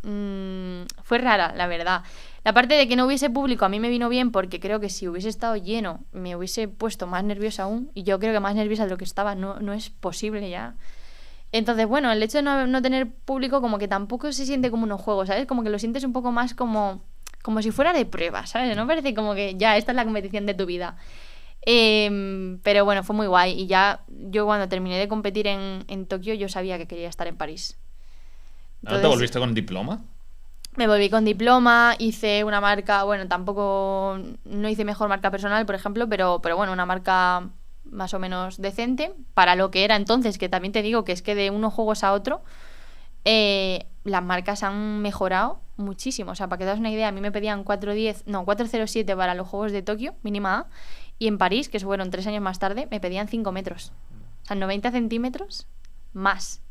Fue rara, la verdad. La parte de que no hubiese público a mí me vino bien porque creo que si hubiese estado lleno me hubiese puesto más nerviosa aún, y yo creo que más nerviosa de lo que estaba no es posible ya. Entonces, bueno, el hecho de no tener público como que tampoco se siente como unos juegos, ¿sabes? Como que lo sientes un poco más como si fuera de prueba, ¿sabes? No parece como que ya esta es la competición de tu vida. Pero bueno, fue muy guay. Y ya yo cuando terminé de competir en Tokio, yo sabía que quería estar en París. ¿Ahora te volviste con diploma? Me volví con diploma, hice una marca, bueno, tampoco no hice mejor marca personal, por ejemplo, pero bueno, una marca más o menos decente para lo que era entonces, que también te digo que es que de unos juegos a otro las marcas han mejorado muchísimo. O sea, para que te das una idea, a mí me pedían 407 para los Juegos de Tokio, mínima A, y en París, que fueron 3 años más tarde, me pedían 5 metros. O sea, 90 centímetros más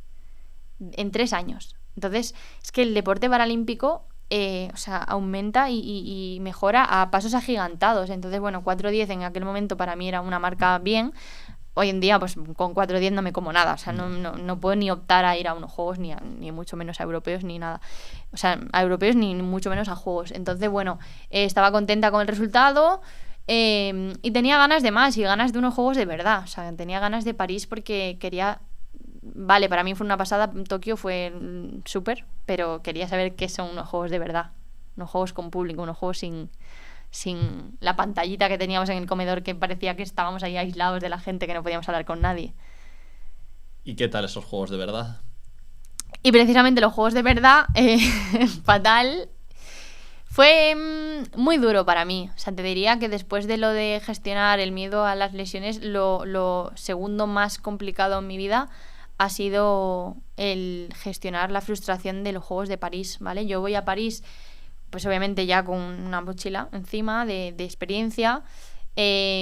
en 3 años. Entonces, es que el deporte paralímpico o sea, aumenta y mejora a pasos agigantados. Entonces, bueno, 410 en aquel momento para mí era una marca bien. Hoy en día, pues con 410 no me como nada. O sea, no puedo ni optar a ir a unos juegos, ni mucho menos a europeos, ni nada. O sea, a europeos ni mucho menos a juegos. Entonces, bueno, estaba contenta con el resultado y tenía ganas de más y ganas de unos juegos de verdad. O sea, tenía ganas de París porque quería... Vale, para mí fue una pasada, Tokio fue súper, pero quería saber qué son unos juegos de verdad. Unos juegos con público, unos juegos sin la pantallita que teníamos en el comedor, que parecía que estábamos ahí aislados de la gente, que no podíamos hablar con nadie. ¿Y qué tal esos juegos de verdad? Y precisamente los juegos de verdad, fatal. Fue muy duro para mí. O sea, te diría que después de lo de gestionar el miedo a las lesiones, lo segundo más complicado en mi vida ha sido el gestionar la frustración de los Juegos de París, ¿vale? Yo voy a París, pues obviamente ya con una mochila encima de experiencia,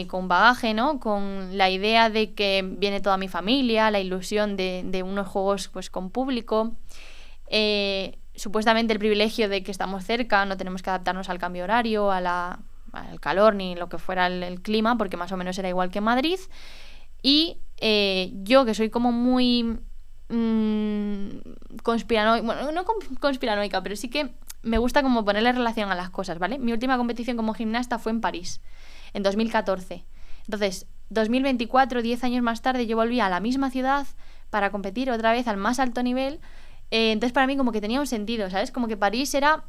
con bagaje, ¿no? Con la idea de que viene toda mi familia, la ilusión de unos juegos pues con público, supuestamente el privilegio de que estamos cerca, no tenemos que adaptarnos al cambio horario, al calor ni lo que fuera el clima, porque más o menos era igual que en Madrid. Y yo, que soy como muy conspiranoica, bueno, no conspiranoica, pero sí que me gusta como ponerle relación a las cosas, ¿vale? Mi última competición como gimnasta fue en París, en 2014. Entonces, 2024, 10 años más tarde, yo volví a la misma ciudad para competir otra vez al más alto nivel. Entonces para mí como que tenía un sentido, ¿sabes? Como que París era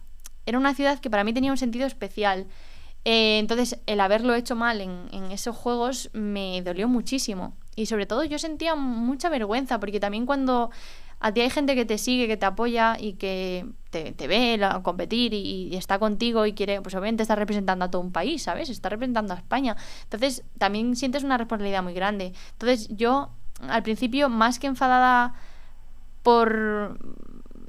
una ciudad que para mí tenía un sentido especial. Entonces, el haberlo hecho mal en esos juegos me dolió muchísimo. Y sobre todo yo sentía mucha vergüenza, porque también cuando a ti hay gente que te sigue, que te apoya y que te ve competir y está contigo y quiere, pues obviamente está representando a todo un país, ¿sabes? Está representando a España. Entonces, también sientes una responsabilidad muy grande. Entonces, yo, al principio, más que enfadada por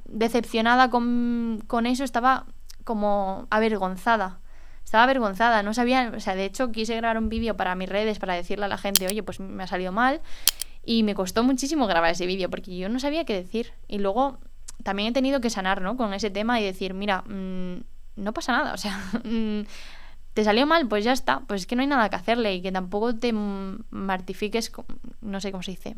decepcionada con eso, estaba como avergonzada. Estaba avergonzada, no sabía, o sea, de hecho quise grabar un vídeo para mis redes para decirle a la gente, oye, pues me ha salido mal, y me costó muchísimo grabar ese vídeo porque yo no sabía qué decir. Y luego también he tenido que sanar, ¿no?, con ese tema y decir, mira, no pasa nada, o sea, te salió mal, pues ya está, pues es que no hay nada que hacerle y que tampoco te martifiques, no sé cómo se dice.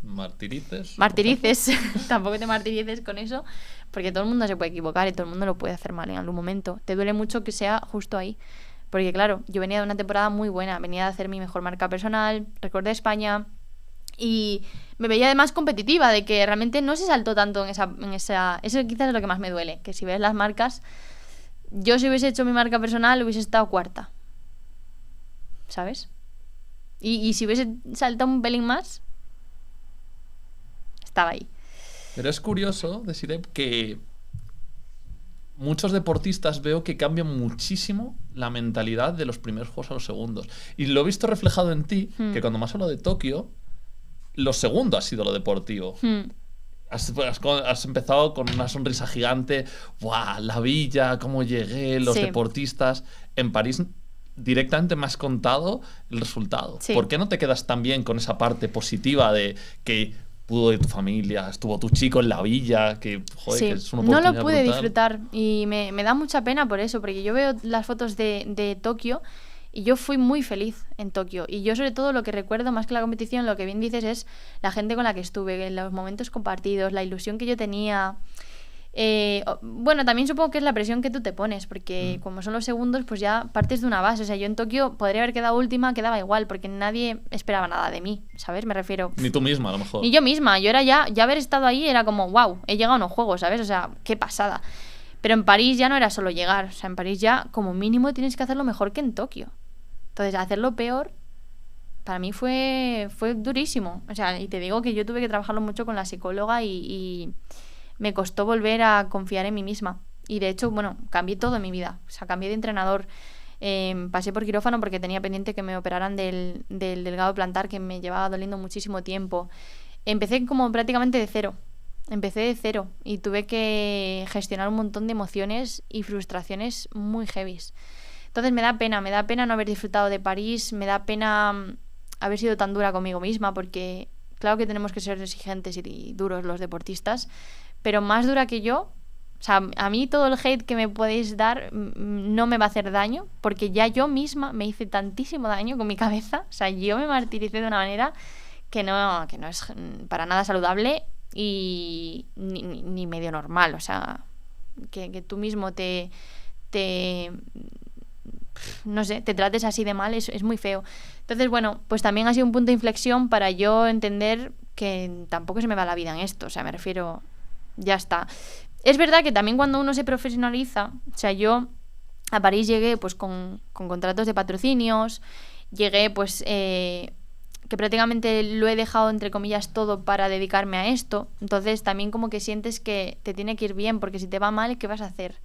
Martirices. Martirices, tampoco te martirices con eso, porque todo el mundo se puede equivocar y todo el mundo lo puede hacer mal en algún momento. Te duele mucho que sea justo ahí, porque claro, yo venía de una temporada muy buena, venía de hacer mi mejor marca personal, récord de España, y me veía además competitiva, de que realmente no se saltó tanto en esa eso quizás es lo que más me duele, que si ves las marcas, yo si hubiese hecho mi marca personal hubiese estado cuarta, ¿sabes? Y si hubiese saltado un pelín más, estaba ahí. Pero es curioso, Desiree, que muchos deportistas veo que cambian muchísimo la mentalidad de los primeros juegos a los segundos. Y lo he visto reflejado en ti, que cuando me has hablado de Tokio, lo segundo ha sido lo deportivo. Has empezado con una sonrisa gigante. ¡Buah! La villa, cómo llegué, los deportistas. En París directamente me has contado el resultado. Sí. ¿Por qué no te quedas tan bien con esa parte positiva de que pudo ir tu familia, estuvo tu chico en la villa, que, joder, que es una no oportunidad lo pude brutal? disfrutar y me da mucha pena por eso, porque yo veo las fotos de Tokio y yo fui muy feliz en Tokio. Y yo sobre todo lo que recuerdo más que la competición, lo que bien dices, es la gente con la que estuve, los momentos compartidos, la ilusión que yo tenía. Bueno, también supongo que es la presión que tú te pones, porque como son los segundos, pues ya partes de una base. O sea, yo en Tokio podría haber quedado última, quedaba igual, porque nadie esperaba nada de mí, ¿sabes? Me refiero... Ni tú misma, a lo mejor. Ni yo misma. Yo era ya haber estado ahí era como, wow, he llegado a unos juegos, ¿sabes? O sea, qué pasada. Pero en París ya no era solo llegar. O sea, en París ya como mínimo tienes que hacerlo mejor que en Tokio. Entonces, hacerlo peor para mí fue durísimo. O sea, y te digo que yo tuve que trabajarlo mucho con la psicóloga y me costó volver a confiar en mí misma. Y de hecho, bueno, cambié todo en mi vida. O sea, cambié de entrenador. Pasé por quirófano porque tenía pendiente que me operaran del delgado plantar, que me llevaba doliendo muchísimo tiempo. Empecé como prácticamente de cero. Empecé de cero y tuve que gestionar un montón de emociones y frustraciones muy heavies. Entonces me da pena no haber disfrutado de París, me da pena haber sido tan dura conmigo misma, porque claro que tenemos que ser exigentes y duros los deportistas, pero más dura que yo, o sea, a mí todo el hate que me podéis dar no me va a hacer daño, porque ya yo misma me hice tantísimo daño con mi cabeza, o sea, yo me martiricé de una manera que no es para nada saludable y ni medio normal, o sea, que tú mismo no sé, te trates así de mal, es muy feo. Entonces, bueno, pues también ha sido un punto de inflexión para yo entender que tampoco se me va la vida en esto, o sea, me refiero, ya está. Es verdad que también cuando uno se profesionaliza, o sea, yo a París llegué pues con contratos de patrocinios, llegué pues que prácticamente lo he dejado entre comillas todo para dedicarme a esto, entonces también como que sientes que te tiene que ir bien, porque si te va mal, ¿qué vas a hacer?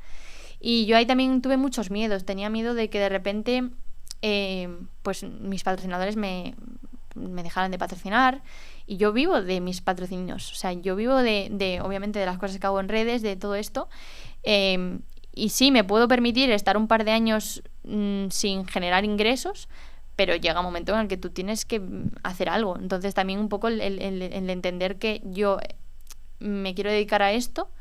Y yo ahí también tuve muchos miedos. Tenía miedo de que de repente pues mis patrocinadores me dejaran de patrocinar. Y yo vivo de mis patrocinios. O sea, yo vivo de obviamente de las cosas que hago en redes, de todo esto. Y sí, me puedo permitir estar un par de años sin generar ingresos, pero llega un momento en el que tú tienes que hacer algo. Entonces también un poco el entender que yo me quiero dedicar a esto.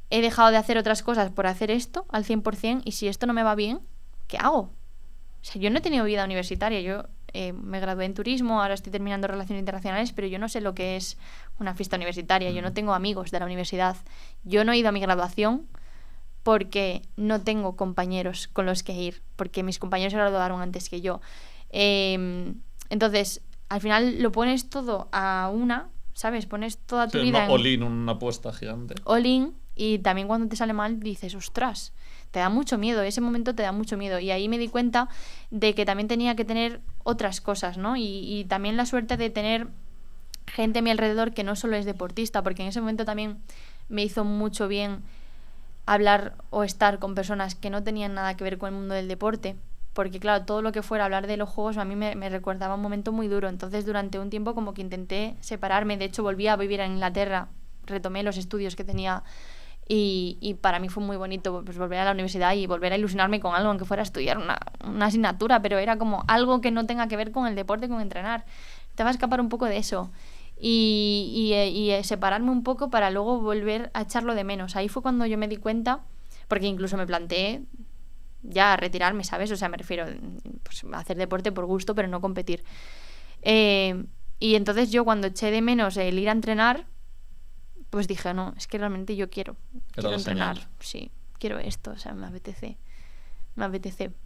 He dejado de hacer otras cosas por hacer esto al 100%, y si esto no me va bien, ¿qué hago? O sea, yo no he tenido vida universitaria, yo me gradué en turismo, ahora estoy terminando relaciones internacionales, pero yo no sé lo que es una fiesta universitaria, yo no tengo amigos de la universidad, yo no he ido a mi graduación porque no tengo compañeros con los que ir, porque mis compañeros se graduaron antes que yo. Entonces, al final lo pones todo a una, ¿sabes? Pones toda tu vida all in, una apuesta gigante. All in. Y también cuando te sale mal dices, ostras. te da mucho miedo, ese momento te da mucho miedo. Y ahí me di cuenta de que también tenía que tener otras cosas, ¿no? Y también la suerte de tener gente a mi alrededor que no solo es deportista, porque en ese momento también me hizo mucho bien hablar o estar con personas que no tenían nada que ver con el mundo del deporte, porque claro, todo lo que fuera hablar de los juegos a mí me recordaba un momento muy duro. Entonces durante un tiempo como que intenté separarme. De hecho volví a vivir en Inglaterra, retomé los estudios que tenía y para mí fue muy bonito pues volver a la universidad y volver a ilusionarme con algo, aunque fuera a estudiar una asignatura, pero era como algo que no tenga que ver con el deporte, con entrenar. Te va a escapar un poco de eso y separarme un poco para luego volver a echarlo de menos. Ahí fue cuando yo me di cuenta, porque incluso me planteé ya retirarme, ¿sabes? O sea, me refiero pues, a hacer deporte por gusto, pero no competir. Y entonces yo cuando eché de menos el ir a entrenar, pues dije, no, es que realmente yo quiero entrenar. Sí, quiero esto, o sea, me apetece.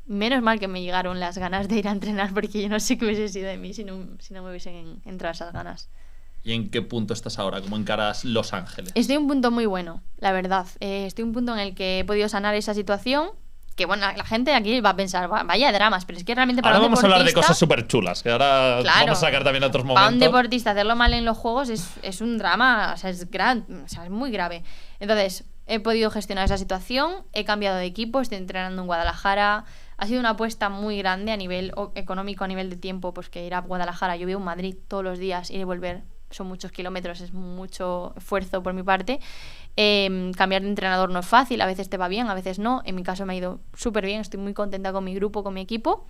Menos mal que me llegaron las ganas de ir a entrenar, porque yo no sé qué hubiese sido de mí si no me hubiesen entrado esas ganas. ¿Y en qué punto estás ahora? ¿Cómo encaras Los Ángeles? Estoy en un punto muy bueno, la verdad. Estoy en un punto en el que he podido sanar esa situación. Que bueno, la gente aquí va a pensar, vaya dramas, pero es que realmente para ahora un vamos deportista... a hablar de cosas súper chulas, que ahora claro, vamos a sacar también otros momentos. Para un deportista hacerlo mal en los juegos es un drama, o sea, es muy grave. Entonces, he podido gestionar esa situación, he cambiado de equipo, estoy entrenando en Guadalajara. Ha sido una apuesta muy grande a nivel económico, a nivel de tiempo, pues que ir a Guadalajara, yo vivo en Madrid todos los días, ir y volver, son muchos kilómetros, es mucho esfuerzo por mi parte. Cambiar de entrenador no es fácil, a veces te va bien, a veces no. En mi caso me ha ido súper bien, estoy muy contenta con mi grupo, con mi equipo.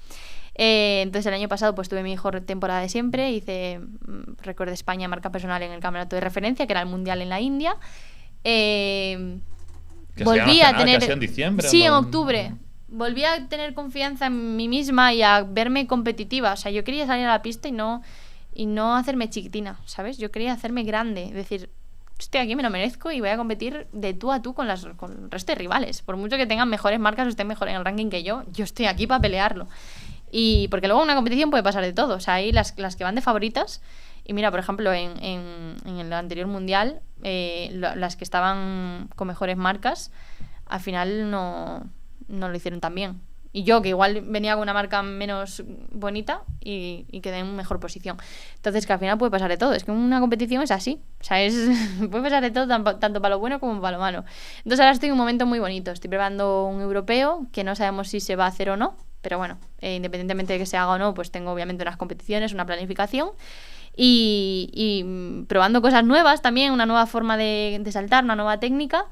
Entonces el año pasado pues tuve mi mejor temporada de siempre, hice récord de España marca personal en el campeonato de referencia, que era el mundial en la India. Volví a tener casi en diciembre, sí, ¿no? en octubre. Volví a tener confianza en mí misma y a verme competitiva. O sea, yo quería salir a la pista y no hacerme chiquitina, ¿sabes? Yo quería hacerme grande, es decir, estoy aquí, me lo merezco y voy a competir de tú a tú con el resto de rivales. Por mucho que tengan mejores marcas o estén mejor en el ranking que yo estoy aquí para pelearlo. Y porque luego en una competición puede pasar de todo. O sea, hay las que van de favoritas. Y mira, por ejemplo, en el anterior mundial, las que estaban con mejores marcas, al final no lo hicieron tan bien. Y yo, que igual venía con una marca menos bonita y quedé en mejor posición. Entonces, que al final puede pasar de todo. Es que una competición es así. O sea, puede pasar de todo, tanto para lo bueno como para lo malo. Entonces, ahora estoy en un momento muy bonito. Estoy preparando un europeo, que no sabemos si se va a hacer o no. Pero bueno, independientemente de que se haga o no, pues tengo obviamente unas competiciones, una planificación. Y probando cosas nuevas también, una nueva forma de saltar, una nueva técnica.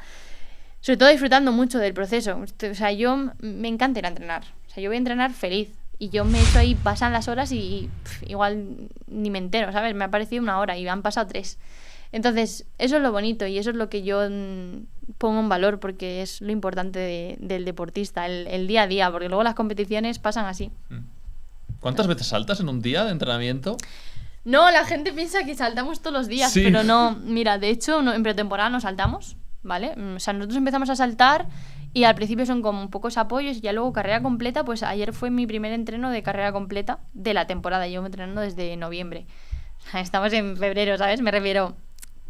Sobre todo disfrutando mucho del proceso. O sea, yo me encanta ir a entrenar. O sea, yo voy a entrenar feliz. Y yo me echo ahí, pasan las horas y igual ni me entero, ¿sabes? Me ha parecido 1 hora y me han pasado 3. Entonces, eso es lo bonito y eso es lo que yo pongo en valor, porque es lo importante del deportista, el día a día, porque luego las competiciones pasan así. ¿Cuántas veces saltas en un día de entrenamiento? No, la gente piensa que saltamos todos los días, sí. Pero no. Mira, de hecho, en pretemporada no saltamos, ¿vale? O sea, nosotros empezamos a saltar y al principio son como pocos apoyos y ya luego carrera completa. Pues ayer fue mi primer entreno de carrera completa de la temporada. Llevo entrenando desde noviembre. Estamos en febrero, ¿sabes? Me refiero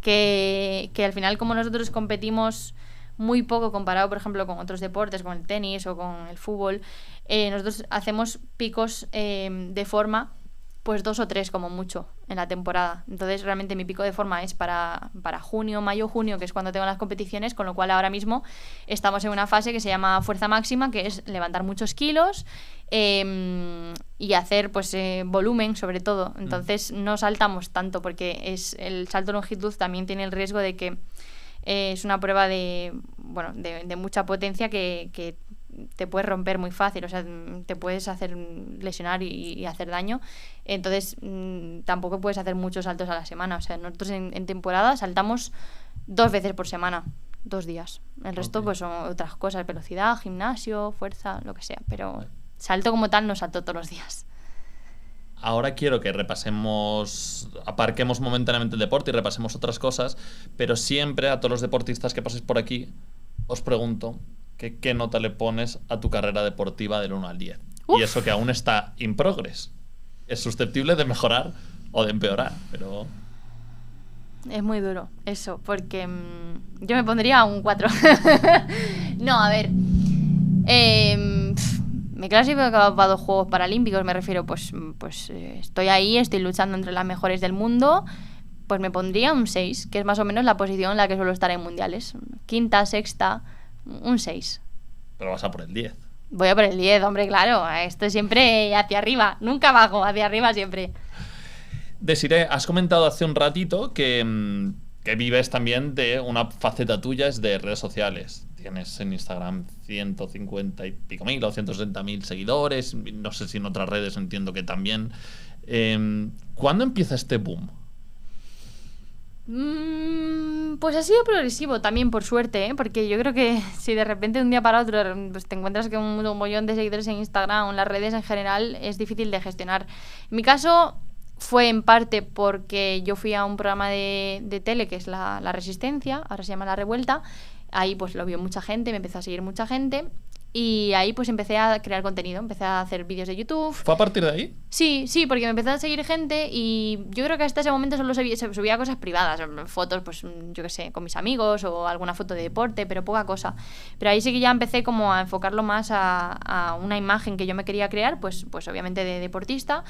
que al final, como nosotros competimos muy poco comparado, por ejemplo, con otros deportes, con el tenis o con el fútbol, nosotros hacemos picos de forma pues 2 o 3 como mucho en la temporada. Entonces realmente mi pico de forma es para junio, mayo, junio, que es cuando tengo las competiciones, con lo cual ahora mismo estamos en una fase que se llama fuerza máxima, que es levantar muchos kilos y hacer pues volumen sobre todo. Entonces no saltamos tanto, porque es el salto de longitud también tiene el riesgo de que es una prueba de mucha potencia que te puedes romper muy fácil, o sea, te puedes hacer lesionar y hacer daño. Entonces tampoco puedes hacer muchos saltos a la semana. O sea, nosotros en temporada saltamos 2 veces por semana, 2 días. El resto pues son otras cosas, velocidad, gimnasio, fuerza, lo que sea. Pero salto como tal no salto todos los días. Ahora quiero que aparquemos momentáneamente el deporte y repasemos otras cosas, pero siempre a todos los deportistas que paséis por aquí os pregunto qué nota le pones a tu carrera deportiva del 1 al 10. Y eso que aún está in progress. Es susceptible de mejorar o de empeorar, pero... Es muy duro eso, porque yo me pondría un 4. No, a ver, Me he clasificado para 2 Juegos Paralímpicos, me refiero, pues estoy ahí, estoy luchando entre las mejores del mundo, pues me pondría un 6, que es más o menos la posición en la que suelo estar en mundiales. 5ª, 6ª, un 6. Pero vas a por el 10. Voy a por el 10, hombre, claro. Esto es siempre hacia arriba, nunca abajo, hacia arriba siempre. Desiree, has comentado hace un ratito que vives también de una faceta tuya, es de redes sociales. Tienes en Instagram 150 y pico mil o 160.000 seguidores. No sé si en otras redes entiendo que también. ¿Cuándo empieza este boom? Pues ha sido progresivo también, por suerte, ¿eh? Porque yo creo que si de repente de un día para otro pues te encuentras con un montón de seguidores en Instagram o en las redes en general, es difícil de gestionar. En mi caso fue en parte porque yo fui a un programa de tele que es La Resistencia, ahora se llama La Revuelta. Ahí pues lo vio mucha gente, me empezó a seguir mucha gente y ahí pues empecé a crear contenido, empecé a hacer vídeos de YouTube. ¿Fue a partir de ahí? Sí, porque me empezó a seguir gente y yo creo que hasta ese momento solo se subía cosas privadas, fotos pues yo qué sé, con mis amigos o alguna foto de deporte, pero poca cosa. Pero ahí sí que ya empecé como a enfocarlo más a una imagen que yo me quería crear, pues obviamente de deportista,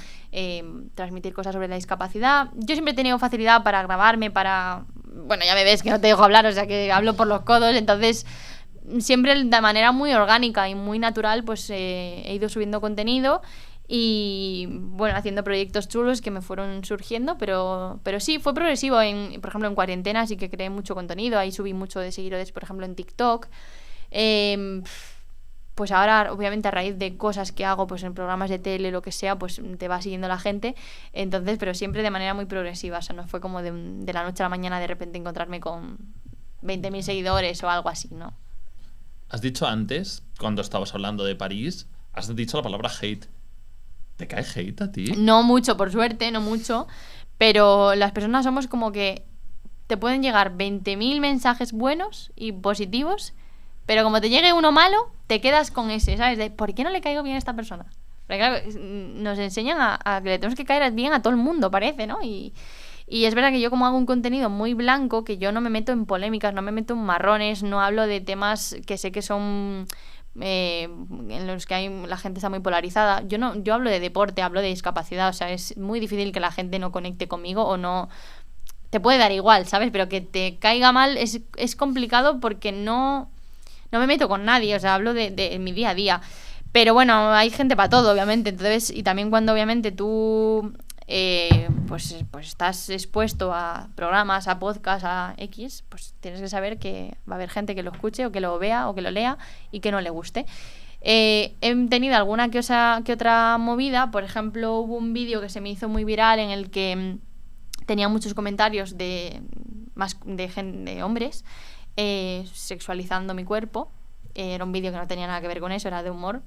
transmitir cosas sobre la discapacidad. Yo siempre he tenido facilidad para grabarme, bueno, ya me ves que no te dejo hablar, o sea que hablo por los codos, entonces siempre de manera muy orgánica y muy natural pues he ido subiendo contenido y bueno, haciendo proyectos chulos que me fueron surgiendo, pero sí, fue progresivo. Por ejemplo, en cuarentena sí que creé mucho contenido, ahí subí mucho de seguidores, por ejemplo, en TikTok. Pues ahora, obviamente, a raíz de cosas que hago pues en programas de tele, lo que sea, pues te va siguiendo la gente. Entonces, pero siempre de manera muy progresiva. O sea, no fue como de la noche a la mañana de repente encontrarme con 20.000 seguidores o algo así, ¿no? Has dicho antes, cuando estabas hablando de París, has dicho la palabra hate. ¿Te cae hate a ti? No mucho, por suerte, no mucho. Pero las personas somos como que te pueden llegar 20.000 mensajes buenos y positivos, pero como te llegue uno malo, te quedas con ese, ¿sabes? De ¿por qué no le caigo bien a esta persona? Porque claro, nos enseñan a que le tenemos que caer bien a todo el mundo, parece, ¿no? Y es verdad que yo como hago un contenido muy blanco, que yo no me meto en polémicas, no me meto en marrones, no hablo de temas que sé que son en los que la gente está muy polarizada. Yo hablo de deporte, hablo de discapacidad, o sea, es muy difícil que la gente no conecte conmigo o no. Te puede dar igual, ¿sabes? Pero que te caiga mal es complicado porque no me meto con nadie, o sea, hablo de mi día a día. Pero bueno, hay gente para todo, obviamente. Entonces, y también cuando obviamente tú pues estás expuesto a programas, a podcasts, a X, pues tienes que saber que va a haber gente que lo escuche o que lo vea o que lo lea y que no le guste. He tenido alguna que otra movida. Por ejemplo, hubo un vídeo que se me hizo muy viral en el que tenía muchos comentarios de hombres sexualizando mi cuerpo. Era un vídeo que no tenía nada que ver con eso, era de humor.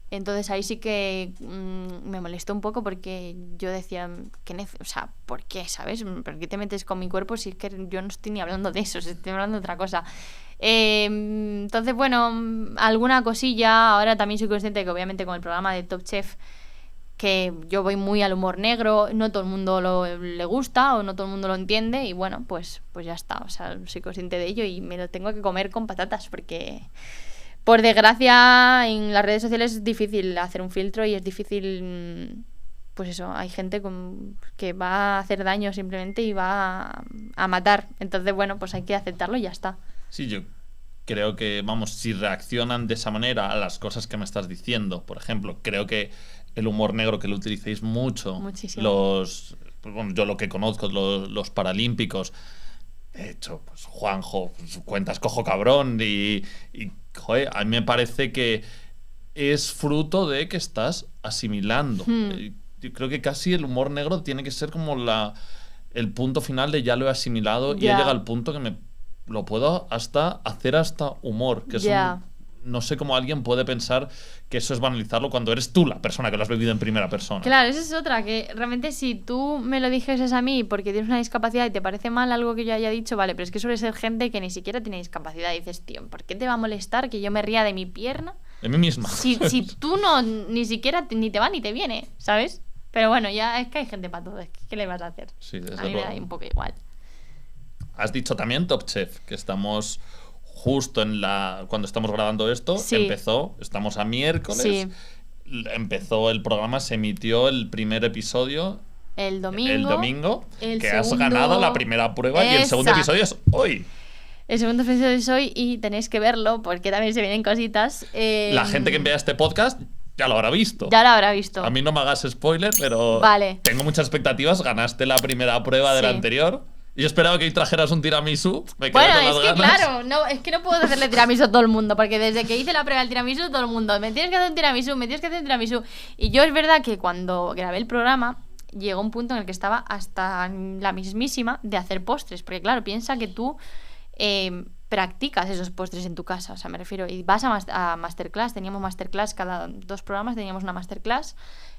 Entonces ahí sí que me molestó un poco porque yo decía, o sea, ¿por qué? ¿Sabes? ¿Por qué te metes con mi cuerpo si es que yo no estoy ni hablando de eso, estoy hablando de otra cosa? Entonces, bueno, alguna cosilla. Ahora también soy consciente de que obviamente con el programa de Top Chef, que yo voy muy al humor negro, no todo el mundo le gusta o no todo el mundo lo entiende y bueno, pues ya está. O sea, soy consciente de ello y me lo tengo que comer con patatas porque... Por desgracia, en las redes sociales es difícil hacer un filtro y es difícil, pues eso, hay gente que va a hacer daño simplemente y va a matar. Entonces, bueno, pues hay que aceptarlo y ya está. Sí, yo creo que, vamos, si reaccionan de esa manera a las cosas que me estás diciendo, por ejemplo, creo que el humor negro que lo utilicéis mucho, muchísimo. Pues, bueno, yo lo que conozco, los paralímpicos, de hecho, pues Juanjo, pues, cuentas cojo cabrón y joder, a mí me parece que es fruto de que estás asimilando. Yo creo que casi el humor negro tiene que ser como el punto final de ya lo he asimilado y he llegado al punto que me lo puedo hacer hasta humor, que es no sé cómo alguien puede pensar que eso es banalizarlo cuando eres tú la persona que lo has vivido en primera persona. Claro, esa es otra, que realmente si tú me lo dijeses a mí porque tienes una discapacidad y te parece mal algo que yo haya dicho, vale, pero es que suele ser gente que ni siquiera tiene discapacidad y dices, tío, ¿por qué te va a molestar que yo me ría de mi pierna? De mí misma. Si tú ni siquiera ni te va ni te viene, ¿sabes? Pero bueno, ya es que hay gente para todo, ¿qué le vas a hacer? Sí, desde a mí luego. me da un poco igual. Has dicho también Top Chef, que estamos justo cuando estamos grabando esto, Sí. empezó, estamos a miércoles, Sí. empezó el programa, se emitió el primer episodio El domingo. el domingo, el que has segundo- ganado la primera prueba y el segundo Exacto. episodio es hoy. El segundo episodio es hoy y tenéis que verlo porque también se vienen cositas. La gente que vea este podcast ya lo habrá visto. Ya lo habrá visto. A mí no me hagas spoiler, pero Vale. tengo muchas expectativas. Ganaste la primera prueba de la Sí. anterior. Y yo esperaba que hoy trajeras un tiramisú. Me quedé Bueno, con las es que ganas. claro, no, es que no puedo hacerle tiramisú a todo el mundo, porque desde que hice la prueba del tiramisú, todo el mundo, me tienes que hacer un tiramisú, me tienes que hacer un tiramisú. Y yo es verdad que cuando grabé el programa, llegó un punto en el que estaba hasta la mismísima de hacer postres, porque claro, piensa que tú practicas esos postres en tu casa, o sea, me refiero, y vas a masterclass, teníamos masterclass, cada 2 programas teníamos una masterclass,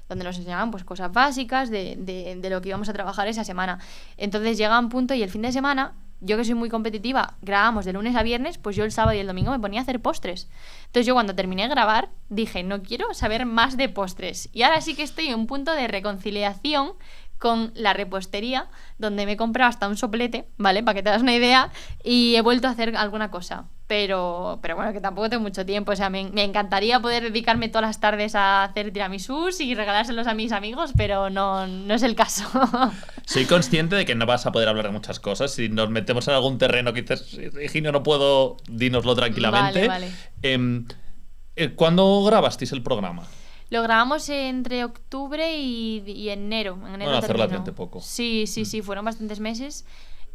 donde nos enseñaban pues cosas básicas de lo que íbamos a trabajar esa semana. Entonces llega un punto y el fin de semana, yo que soy muy competitiva, grabamos de lunes a viernes, pues yo el sábado y el domingo me ponía a hacer postres. Entonces yo cuando terminé de grabar dije, no quiero saber más de postres. Y ahora sí que estoy en un punto de reconciliación con la repostería, donde me he comprado hasta un soplete, ¿vale? Para que te das una idea, y he vuelto a hacer alguna cosa. Pero bueno, que tampoco tengo mucho tiempo. O sea, me encantaría poder dedicarme todas las tardes a hacer tiramisús y regalárselos a mis amigos, pero no es el caso. Soy consciente de que no vas a poder hablar de muchas cosas. Si nos metemos en algún terreno que dices, Higinio, no puedo, dínoslo tranquilamente. Vale. ¿Cuándo grabasteis el programa? Lo grabamos entre octubre y enero. En enero Bueno, hace terminó. relativamente poco. Sí, fueron bastantes meses.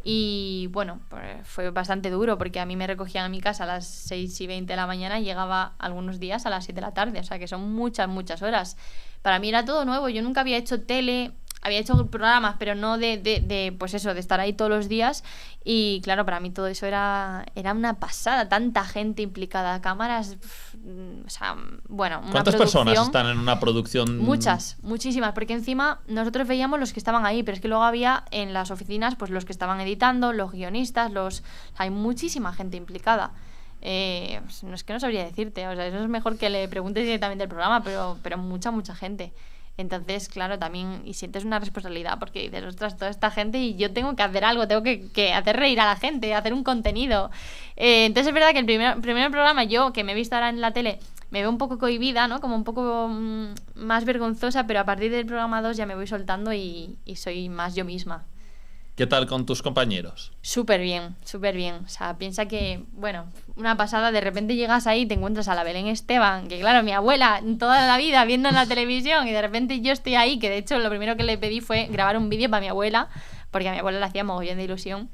Y bueno, pues fue bastante duro porque a mí me recogían a mi casa a las 6:20 de la mañana y llegaba algunos días a las 7 de la tarde. O sea que son muchas horas. Para mí era todo nuevo. Yo nunca había hecho tele, había hecho programas, pero no de pues eso, de estar ahí todos los días. Y claro, para mí todo eso era una pasada. Tanta gente implicada, cámaras, o sea, bueno, una ¿Cuántas personas producción. están en una producción? Muchísimas, porque encima nosotros veíamos los que estaban ahí, pero es que luego había en las oficinas pues los que estaban editando, los guionistas, hay muchísima gente implicada. No es que no sabría decirte, o sea, eso es mejor que le preguntes directamente el programa, pero mucha gente. Entonces, claro, también, y sientes una responsabilidad porque dices, ostras, toda esta gente y yo tengo que hacer algo, tengo que hacer reír a la gente, hacer un contenido. Entonces es verdad que el primer programa, yo que me he visto ahora en la tele, me veo un poco cohibida, ¿no? Como un poco más vergonzosa, pero a partir del programa 2 ya me voy soltando y soy más yo misma. ¿Qué tal con tus compañeros? Súper bien. O sea, piensa que, bueno, una pasada, de repente llegas ahí y te encuentras a la Belén Esteban, que claro, mi abuela toda la vida viendo en la televisión, y de repente yo estoy ahí, que de hecho lo primero que le pedí fue grabar un vídeo para mi abuela, porque a mi abuela le hacía mogollón de ilusión.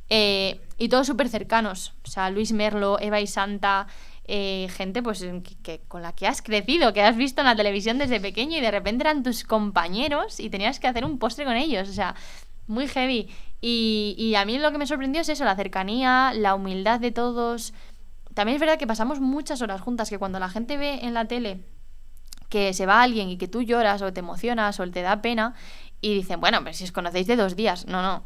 Y todos súper cercanos. O sea, Luis Merlo, Eva y Santa, gente pues que con la que has crecido, que has visto en la televisión desde pequeño y de repente eran tus compañeros y tenías que hacer un postre con ellos. O sea, muy heavy. Y a mí lo que me sorprendió es eso, la cercanía, la humildad de todos. También es verdad que pasamos muchas horas juntas, que cuando la gente ve en la tele que se va alguien y que tú lloras o te emocionas o te da pena y dicen, bueno, pero si os conocéis de 2 días. No.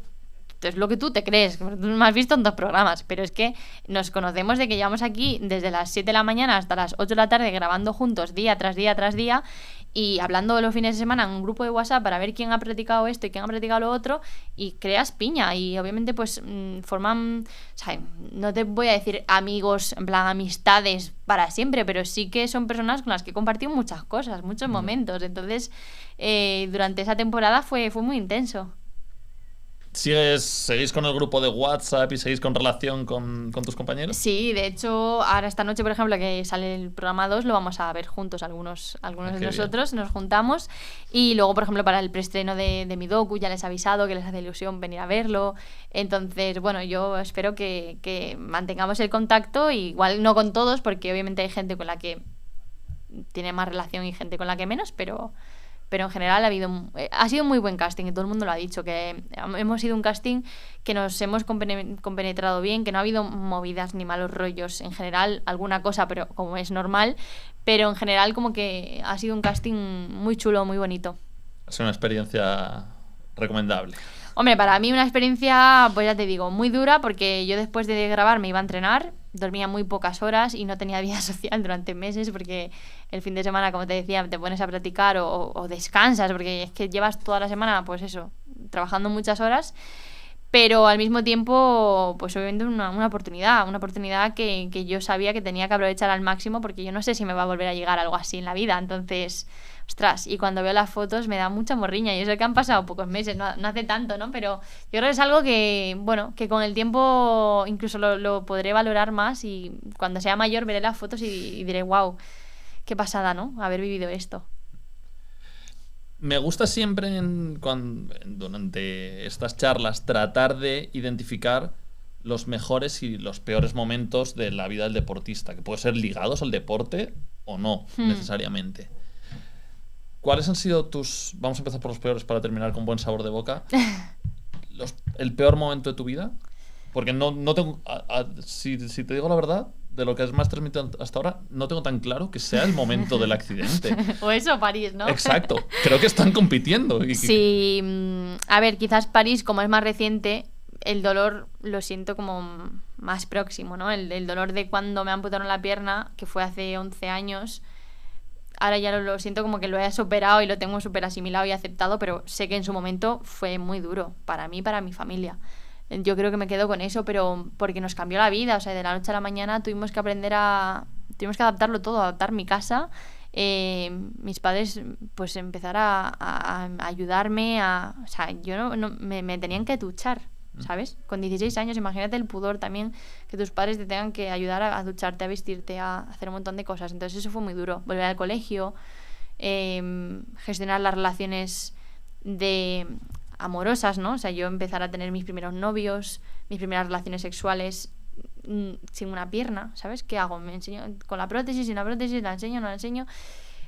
Es lo que tú te crees, tú me has visto en 2 programas, pero es que nos conocemos de que llevamos aquí desde las 7 de la mañana hasta las 8 de la tarde grabando juntos día tras día tras día y hablando los fines de semana en un grupo de WhatsApp para ver quién ha practicado esto y quién ha practicado lo otro, y creas piña y obviamente pues forman, o sea, no te voy a decir amigos, en plan amistades para siempre, pero sí que son personas con las que he compartido muchas cosas, muchos momentos. Entonces durante esa temporada fue muy intenso. ¿Seguís con el grupo de WhatsApp y seguís con relación con tus compañeros? Sí, de hecho, ahora esta noche, por ejemplo, que sale el programa 2, lo vamos a ver juntos algunos de nosotros, bien. Nos juntamos. Y luego, por ejemplo, para el preestreno de mi docu, ya les he avisado que les hace ilusión venir a verlo. Entonces, bueno, yo espero que mantengamos el contacto, igual no con todos, porque obviamente hay gente con la que tiene más relación y gente con la que menos, pero en general ha sido un muy buen casting y todo el mundo lo ha dicho, que hemos sido un casting que nos hemos compenetrado bien, que no ha habido movidas ni malos rollos, en general alguna cosa, pero como es normal, pero en general como que ha sido un casting muy chulo, muy bonito. Es una experiencia recomendable. Hombre, para mí una experiencia, pues ya te digo, muy dura, porque yo después de grabar me iba a entrenar, dormía muy pocas horas y no tenía vida social durante meses, porque el fin de semana, como te decía, te pones a practicar o descansas, porque es que llevas toda la semana, pues eso, trabajando muchas horas. Pero al mismo tiempo, pues obviamente una oportunidad que yo sabía que tenía que aprovechar al máximo, porque yo no sé si me va a volver a llegar algo así en la vida. Entonces, ostras, y cuando veo las fotos me da mucha morriña. Y eso que han pasado pocos meses, no hace tanto, ¿no? Pero yo creo que es algo que, bueno, que con el tiempo incluso lo podré valorar más, y cuando sea mayor veré las fotos y diré, wow, qué pasada, ¿no? Haber vivido esto. Me gusta siempre durante estas charlas tratar de identificar los mejores y los peores momentos de la vida del deportista, que pueden ser ligados al deporte o no, necesariamente. ¿Cuáles han sido tus... Vamos a empezar por los peores para terminar con buen sabor de boca. ¿El peor momento de tu vida? Porque no tengo... Si te digo la verdad, de lo que has más transmitido hasta ahora, no tengo tan claro que sea el momento del accidente. O eso, París, ¿no? Exacto. Creo que están compitiendo. Sí. A ver, quizás París, como es más reciente, el dolor lo siento como más próximo, ¿no? El dolor de cuando me amputaron la pierna, que fue hace 11 años... Ahora ya lo siento como que lo he superado y lo tengo súper asimilado y aceptado, pero sé que en su momento fue muy duro para mí y para mi familia. Yo creo que me quedo con eso, pero porque nos cambió la vida. O sea, de la noche a la mañana tuvimos que adaptarlo todo, adaptar mi casa. Mis padres pues empezar a ayudarme o sea, yo me tenían que duchar, ¿sabes? Con 16 años, imagínate el pudor también, que tus padres te tengan que ayudar a ducharte, a vestirte, a hacer un montón de cosas. Entonces eso fue muy duro. Volver al colegio, gestionar las relaciones amorosas, ¿no? O sea, yo empezar a tener mis primeros novios, mis primeras relaciones sexuales sin una pierna, ¿sabes? ¿Qué hago? ¿Me enseño con la prótesis, sin la prótesis? ¿La enseño, no la enseño?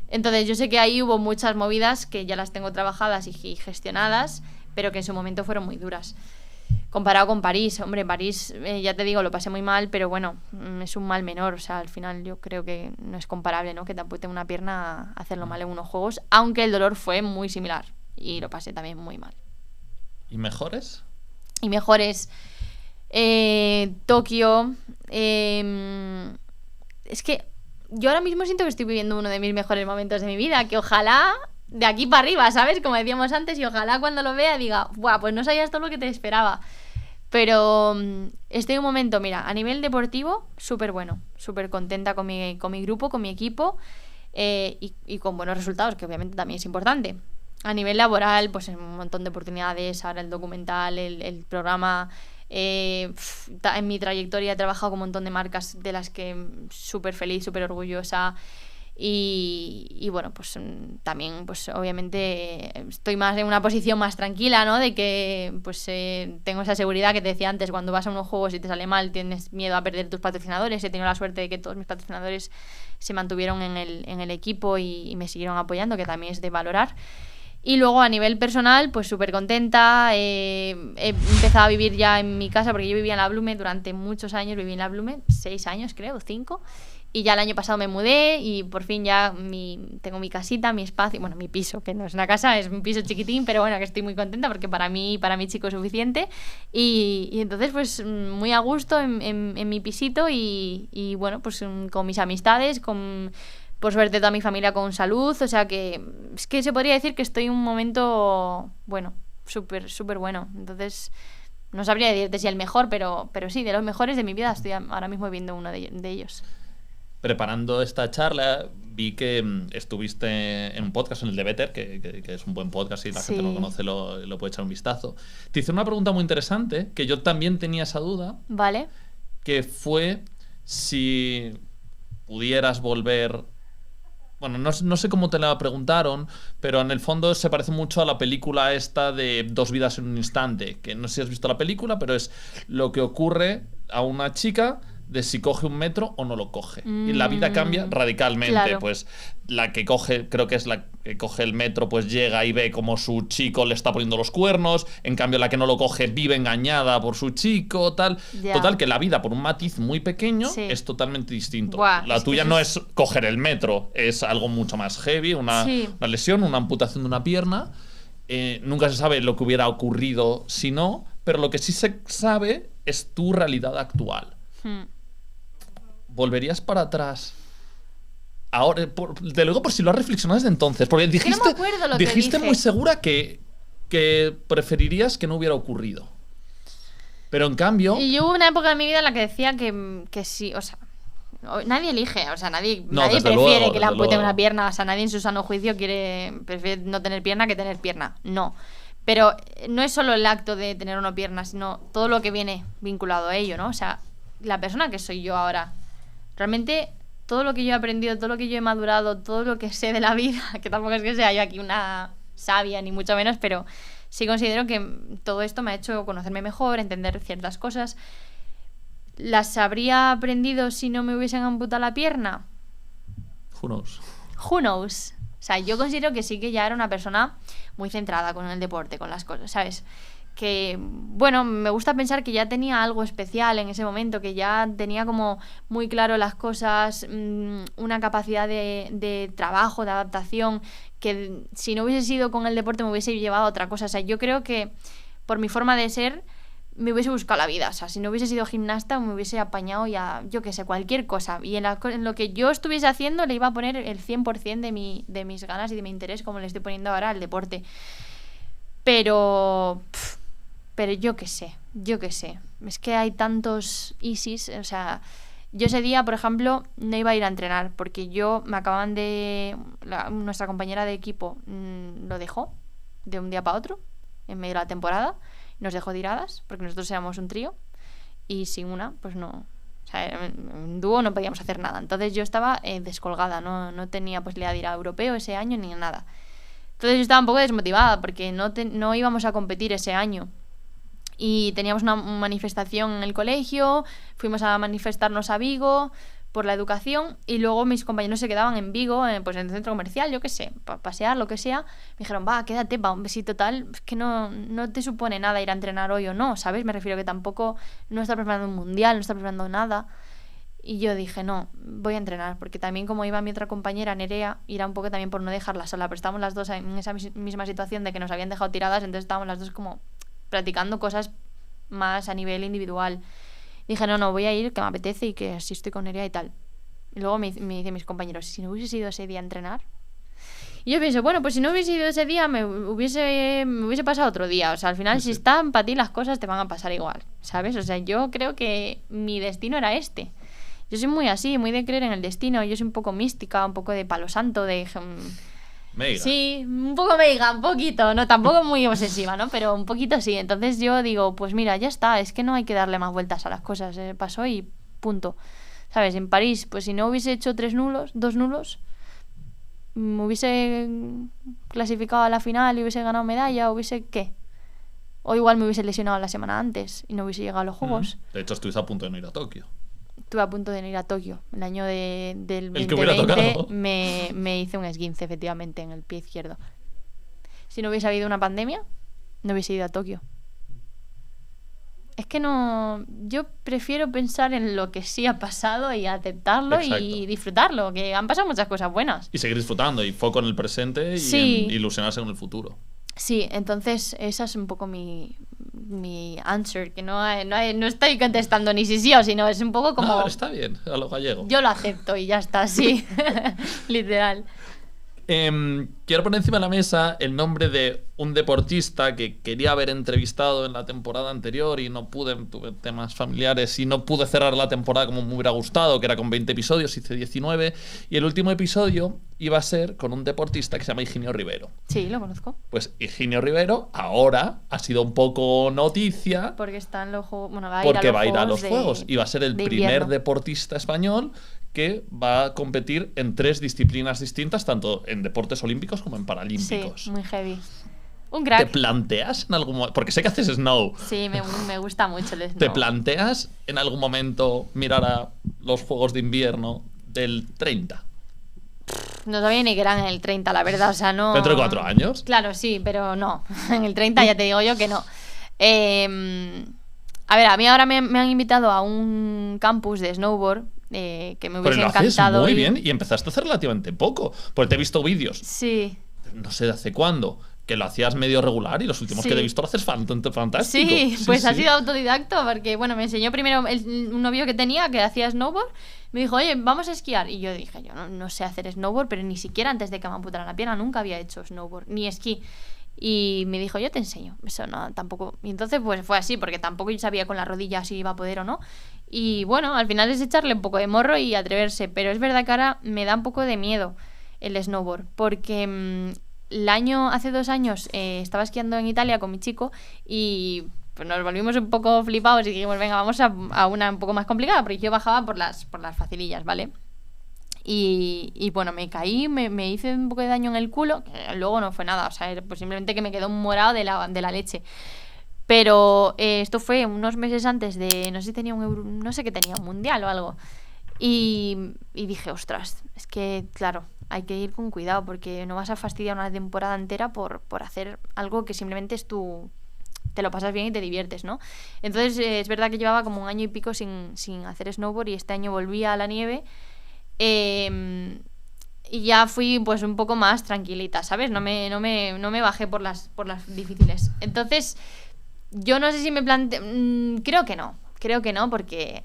Entonces yo sé que ahí hubo muchas movidas que ya las tengo trabajadas y gestionadas, pero que en su momento fueron muy duras. Comparado con París, hombre, París, ya te digo, lo pasé muy mal, pero bueno, es un mal menor. O sea, al final yo creo que no es comparable, ¿no? Que te amputen una pierna a hacerlo mal en unos juegos, aunque el dolor fue muy similar y lo pasé también muy mal. ¿Y mejores? Y mejores, Tokio. Es que yo ahora mismo siento que estoy viviendo uno de mis mejores momentos de mi vida, que ojalá de aquí para arriba, ¿sabes? Como decíamos antes, y ojalá cuando lo vea diga, ¡buah! Pues no sabías todo lo que te esperaba. Pero estoy en un momento, mira, a nivel deportivo, súper bueno, súper contenta con mi grupo, con mi equipo, y con buenos resultados, que obviamente también es importante. A nivel laboral, pues un montón de oportunidades, ahora el documental, el programa. En mi trayectoria he trabajado con un montón de marcas de las que súper feliz, súper orgullosa. Y bueno, pues también, pues obviamente estoy más en una posición más tranquila, ¿no? De que pues tengo esa seguridad que te decía antes, cuando vas a unos juegos y te sale mal, tienes miedo a perder tus patrocinadores. He tenido la suerte de que todos mis patrocinadores se mantuvieron en el equipo y me siguieron apoyando, que también es de valorar. Y luego a nivel personal, pues súper contenta. He empezado a vivir ya en mi casa, porque yo vivía en la Blume durante muchos años, viví en la Blume, 6 años creo, 5. Y ya el año pasado me mudé y por fin ya tengo mi casita, mi espacio, bueno, mi piso, que no es una casa, es un piso chiquitín, pero bueno, que estoy muy contenta porque para mí y para mi chico es suficiente. Y entonces pues muy a gusto en mi pisito y bueno, pues con mis amistades, por suerte toda mi familia con salud. O sea que es que se podría decir que estoy en un momento, bueno, súper, súper bueno. Entonces no sabría decirte si el mejor, pero sí, de los mejores de mi vida estoy ahora mismo viviendo uno de ellos. Preparando esta charla, vi que estuviste en un podcast, en el de Better, que es un buen podcast y la gente no lo conoce, lo puede echar un vistazo. Te hice una pregunta muy interesante, que yo también tenía esa duda. Vale. Que fue si pudieras volver... Bueno, no sé cómo te la preguntaron, pero en el fondo se parece mucho a la película esta de 2 vidas en un instante, que no sé si has visto la película, pero es lo que ocurre a una chica de si coge un metro o no lo coge. Y la vida cambia radicalmente. Claro. Pues la que coge, creo que es la que coge el metro, pues llega y ve como su chico le está poniendo los cuernos. En cambio, la que no lo coge vive engañada por su chico, tal. Ya. Total, que la vida, por un matiz muy pequeño, Sí. es totalmente distinto. Buah, La es que tuya eso no es- es coger el metro, es algo mucho más heavy, una lesión, una amputación de una pierna. Nunca se sabe lo que hubiera ocurrido si no, pero lo que sí se sabe es tu realidad actual. ¿Volverías para atrás? Ahora, de luego, por si lo has reflexionado desde entonces, porque dijiste, no me acuerdo lo que dijiste dije. muy segura que preferirías que no hubiera ocurrido. Pero en cambio... Y yo hubo una época de mi vida en la que decía que sí, o sea, nadie elige, o sea, nadie desde prefiere luego, que le desde amputen luego. una pierna, o sea, nadie en su sano juicio prefiere no tener pierna que tener pierna, no. Pero no es solo el acto de tener una pierna, sino todo lo que viene vinculado a ello, ¿no? O sea, la persona que soy yo ahora, realmente todo lo que yo he aprendido, todo lo que yo he madurado, todo lo que sé de la vida, que tampoco es que sea yo aquí una sabia, ni mucho menos, pero sí considero que todo esto me ha hecho conocerme mejor, entender ciertas cosas. ¿Las habría aprendido si no me hubiesen amputado la pierna? Who knows? Who knows? O sea, yo considero que sí que ya era una persona muy centrada con el deporte, con las cosas, ¿sabes? Que, bueno, me gusta pensar que ya tenía algo especial en ese momento, que ya tenía como muy claro las cosas, una capacidad de trabajo, de adaptación, que si no hubiese sido con el deporte me hubiese llevado a otra cosa. O sea, yo creo que por mi forma de ser me hubiese buscado la vida. O sea, si no hubiese sido gimnasta me hubiese apañado ya, yo qué sé, cualquier cosa. Y en lo que yo estuviese haciendo le iba a poner el 100% de mis ganas y de mi interés, como le estoy poniendo ahora al deporte. Pero yo qué sé. Es que hay tantos ISIS, o sea, yo ese día, por ejemplo, no iba a ir a entrenar porque me acababan nuestra compañera de equipo lo dejó de un día para otro, en medio de la temporada, nos dejó tiradas porque nosotros éramos un trío y sin una, pues no, o sea, en dúo no podíamos hacer nada. Entonces yo estaba descolgada, no tenía posibilidad de ir a europeo ese año ni nada. Entonces yo estaba un poco desmotivada porque no íbamos a competir ese año. Y teníamos una manifestación en el colegio, fuimos a manifestarnos a Vigo por la educación y luego mis compañeros se quedaban en Vigo, pues en el centro comercial, yo qué sé, para pasear, lo que sea. Me dijeron, quédate, un besito tal, es que no te supone nada ir a entrenar hoy o no, ¿sabes? Me refiero que tampoco no está preparando un mundial, no está preparando nada. Y yo dije, no, voy a entrenar, porque también como iba mi otra compañera, Nerea, era un poco también por no dejarla sola, pero estábamos las dos en esa misma situación de que nos habían dejado tiradas, entonces estábamos las dos como practicando cosas más a nivel individual. Dije, no, voy a ir, que me apetece y que así estoy con Nerea y tal. Y luego me dicen mis compañeros, si no hubiese ido ese día a entrenar. Y yo pienso, bueno, pues si no hubiese ido ese día me hubiese pasado otro día. O sea, al final, si están para ti las cosas te van a pasar igual, ¿sabes? O sea, yo creo que mi destino era este. Yo soy muy así, muy de creer en el destino. Yo soy un poco mística, un poco de palo santo, de... Meiga. Sí, un poco meiga, un poquito, no, tampoco muy obsesiva, ¿no? Pero un poquito sí. Entonces yo digo, pues mira, ya está, es que no hay que darle más vueltas a las cosas, pasó y punto. ¿Sabes? En París, pues si no hubiese hecho 2 nulos, me hubiese clasificado a la final y hubiese ganado medalla, ¿qué? O igual me hubiese lesionado la semana antes y no hubiese llegado a los Juegos. De hecho, estuviste a punto de no ir a Tokio. Estuve a punto de no ir a Tokio. El año del El que hubiera 2020 tocado. me hice un esguince, efectivamente, en el pie izquierdo. Si no hubiese habido una pandemia, no hubiese ido a Tokio. Es que no... Yo prefiero pensar en lo que sí ha pasado y aceptarlo. Exacto. Y disfrutarlo, que han pasado muchas cosas buenas. Y seguir disfrutando y foco en el presente y Sí. en ilusionarse con el futuro. Sí, entonces esa es un poco mi answer, que no estoy contestando ni si sí o si no, es un poco como... No, está bien, a lo gallego. Yo lo acepto y ya está, sí. Literal. Quiero poner encima de la mesa el nombre de un deportista que quería haber entrevistado en la temporada anterior y no pude, tuve temas familiares y no pude cerrar la temporada como me hubiera gustado, que era con 20 episodios, hice 19, y el último episodio iba a ser con un deportista que se llama Higinio Rivero. Sí, lo conozco. Pues Higinio Rivero ahora ha sido un poco noticia Porque está en los juegos... Bueno, va a ir a los Juegos y va a ser el de primer invierno. deportista español que va a competir en 3 disciplinas distintas, tanto en deportes olímpicos como en paralímpicos. Sí, muy heavy. Un ¿Te crack. planteas en algún momento? Porque sé que haces snow. Sí, me gusta mucho el snow. ¿Te planteas en algún momento mirar a los Juegos de Invierno del 30? No sabía ni que eran en el 30, la verdad, o sea, no... ¿Dentro de 4 años? Claro, sí, pero no. En el 30 ya te digo yo que no. A ver, a mí ahora me han invitado a un campus de snowboard que me Pero hubiese lo haces encantado muy ir. bien y empezaste a hacer relativamente poco. Porque te he visto vídeos, Sí. no sé de hace cuándo, que lo hacías medio regular y los últimos Sí. que te he visto lo haces fantástico. Sí, pues ha sí. sido autodidacto porque, bueno, me enseñó primero un novio que tenía que hacía snowboard. Me dijo, oye, vamos a esquiar. Y yo dije, yo no sé hacer snowboard, pero ni siquiera antes de que me amputaran la pierna nunca había hecho snowboard, ni esquí. Y me dijo, yo te enseño. Eso no, tampoco. Y entonces pues fue así, porque tampoco yo sabía con la rodilla si iba a poder o no. Y bueno, al final es echarle un poco de morro y atreverse. Pero es verdad que ahora me da un poco de miedo el snowboard, porque hace 2 años estaba esquiando en Italia con mi chico y pues nos volvimos un poco flipados y dijimos, venga, vamos a una un poco más complicada, porque yo bajaba por las facilillas, ¿vale? Y bueno, me caí, me hice un poco de daño en el culo, que luego no fue nada, o sea, pues simplemente que me quedó un morado de la leche. Pero esto fue unos meses antes de, no sé si tenía no sé qué tenía, un mundial o algo. Y dije, ostras, es que claro, hay que ir con cuidado porque no vas a fastidiar una temporada entera por hacer algo que simplemente es te lo pasas bien y te diviertes, ¿no? Entonces es verdad que llevaba como 1 año y pico sin hacer snowboard y este año volví a la nieve. Y ya fui pues un poco más tranquilita, ¿sabes? No me bajé por las difíciles. Entonces, yo no sé si me planteo... creo que no, porque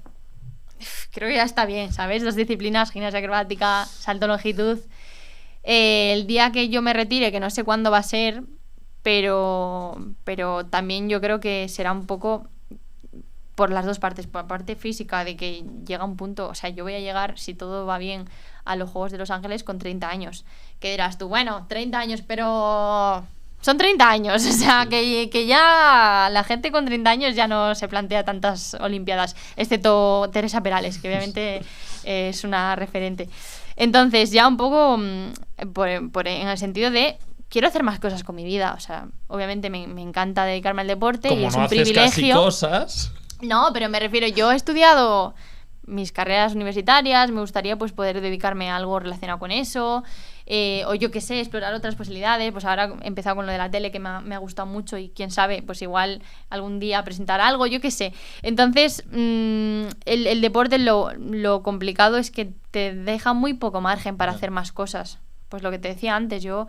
creo que ya está bien, ¿sabes? 2 disciplinas, gimnasia acrobática, salto longitud. El día que yo me retire, que no sé cuándo va a ser, pero también yo creo que será un poco... por las 2 partes, por la parte física de que llega un punto, o sea, yo voy a llegar, si todo va bien, a los Juegos de Los Ángeles con 30 años. Que dirás tú, bueno, 30 años, pero son 30 años, o sea, que ya la gente con 30 años ya no se plantea tantas olimpiadas, excepto Teresa Perales, que obviamente es una referente. Entonces, ya un poco en el sentido de quiero hacer más cosas con mi vida, o sea, obviamente me encanta dedicarme al deporte. Como y es no un haces privilegio. Casi cosas. No, pero me refiero, yo he estudiado mis carreras universitarias, me gustaría pues poder dedicarme a algo relacionado con eso, o yo qué sé, explorar otras posibilidades. Pues ahora he empezado con lo de la tele, que me ha gustado mucho, y quién sabe, pues igual algún día presentar algo, yo qué sé. Entonces, el deporte, lo complicado es que te deja muy poco margen para hacer más cosas. Pues lo que te decía antes, yo...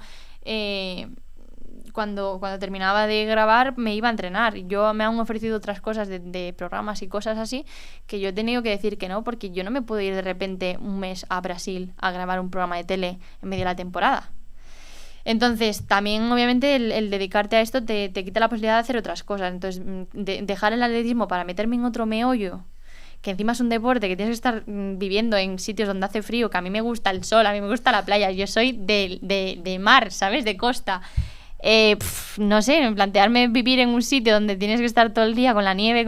Cuando terminaba de grabar me iba a entrenar. Me han ofrecido otras cosas de programas y cosas así, que yo he tenido que decir que no, porque yo no me puedo ir de repente un mes a Brasil a grabar un programa de tele en medio de la temporada. Entonces también obviamente el dedicarte a esto te quita la posibilidad de hacer otras cosas. Entonces dejar el atletismo para meterme en otro meollo, que encima es un deporte que tienes que estar viviendo en sitios donde hace frío, que a mí me gusta el sol, a mí me gusta la playa, yo soy de mar, ¿sabes? De costa. No sé, plantearme vivir en un sitio donde tienes que estar todo el día con la nieve,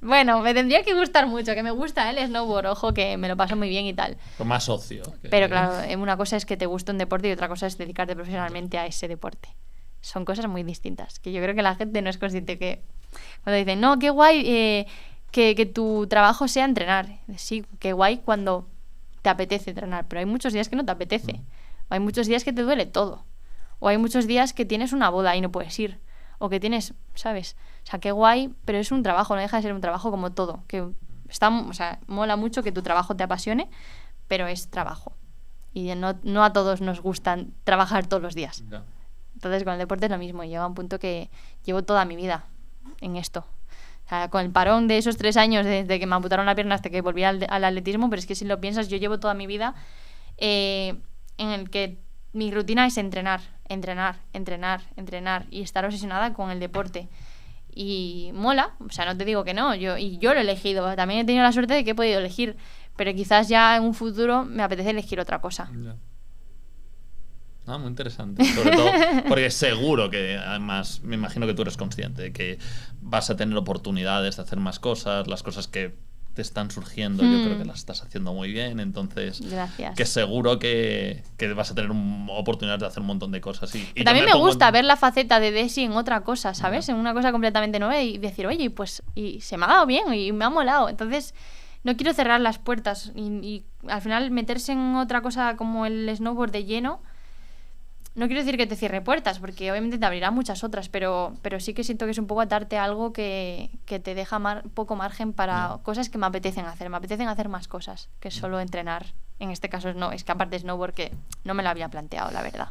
bueno, me tendría que gustar mucho, que me gusta el snowboard, ojo, que me lo paso muy bien y tal. Con más ocio. Pero claro, una cosa es que te guste un deporte y otra cosa es dedicarte profesionalmente a ese deporte. Son cosas muy distintas, que yo creo que la gente no es consciente. Que cuando dicen, no, qué guay que tu trabajo sea entrenar. Sí, qué guay cuando te apetece entrenar, pero hay muchos días que no te apetece. O hay muchos días que te duele todo. O hay muchos días que tienes una boda y no puedes ir. O que tienes, ¿sabes? O sea, qué guay, pero es un trabajo, no deja de ser un trabajo como todo. Que o sea, mola mucho que tu trabajo te apasione, pero es trabajo. Y no a todos nos gustan trabajar todos los días. Ya. Entonces con el deporte es lo mismo. Llega un punto que llevo toda mi vida en esto. O sea, con el parón de esos 3 años, desde que me amputaron la pierna hasta que volví al atletismo, pero es que si lo piensas, yo llevo toda mi vida en el que mi rutina es entrenar y estar obsesionada con el deporte. Y mola, o sea, no te digo que no, yo lo he elegido. También he tenido la suerte de que he podido elegir, pero quizás ya en un futuro me apetece elegir otra cosa. Ya. Muy interesante. Sobre todo porque seguro que, además, me imagino que tú eres consciente de que vas a tener oportunidades de hacer más cosas, las cosas que te están surgiendo, yo creo que las estás haciendo muy bien, entonces gracias. Que seguro que vas a tener oportunidades de hacer un montón de cosas. Y también me gusta ver la faceta de Desi en otra cosa, ¿sabes? En una cosa completamente nueva y decir, oye, pues y se me ha dado bien y me ha molado. Entonces no quiero cerrar las puertas y al final meterse en otra cosa como el snowboard de lleno. No quiero decir que te cierre puertas, porque obviamente te abrirá muchas otras, pero sí que siento que es un poco atarte a algo que te deja poco margen para cosas que me apetecen hacer. Me apetecen hacer más cosas que solo entrenar. En este caso es que aparte de snowboard, que no me lo había planteado, la verdad.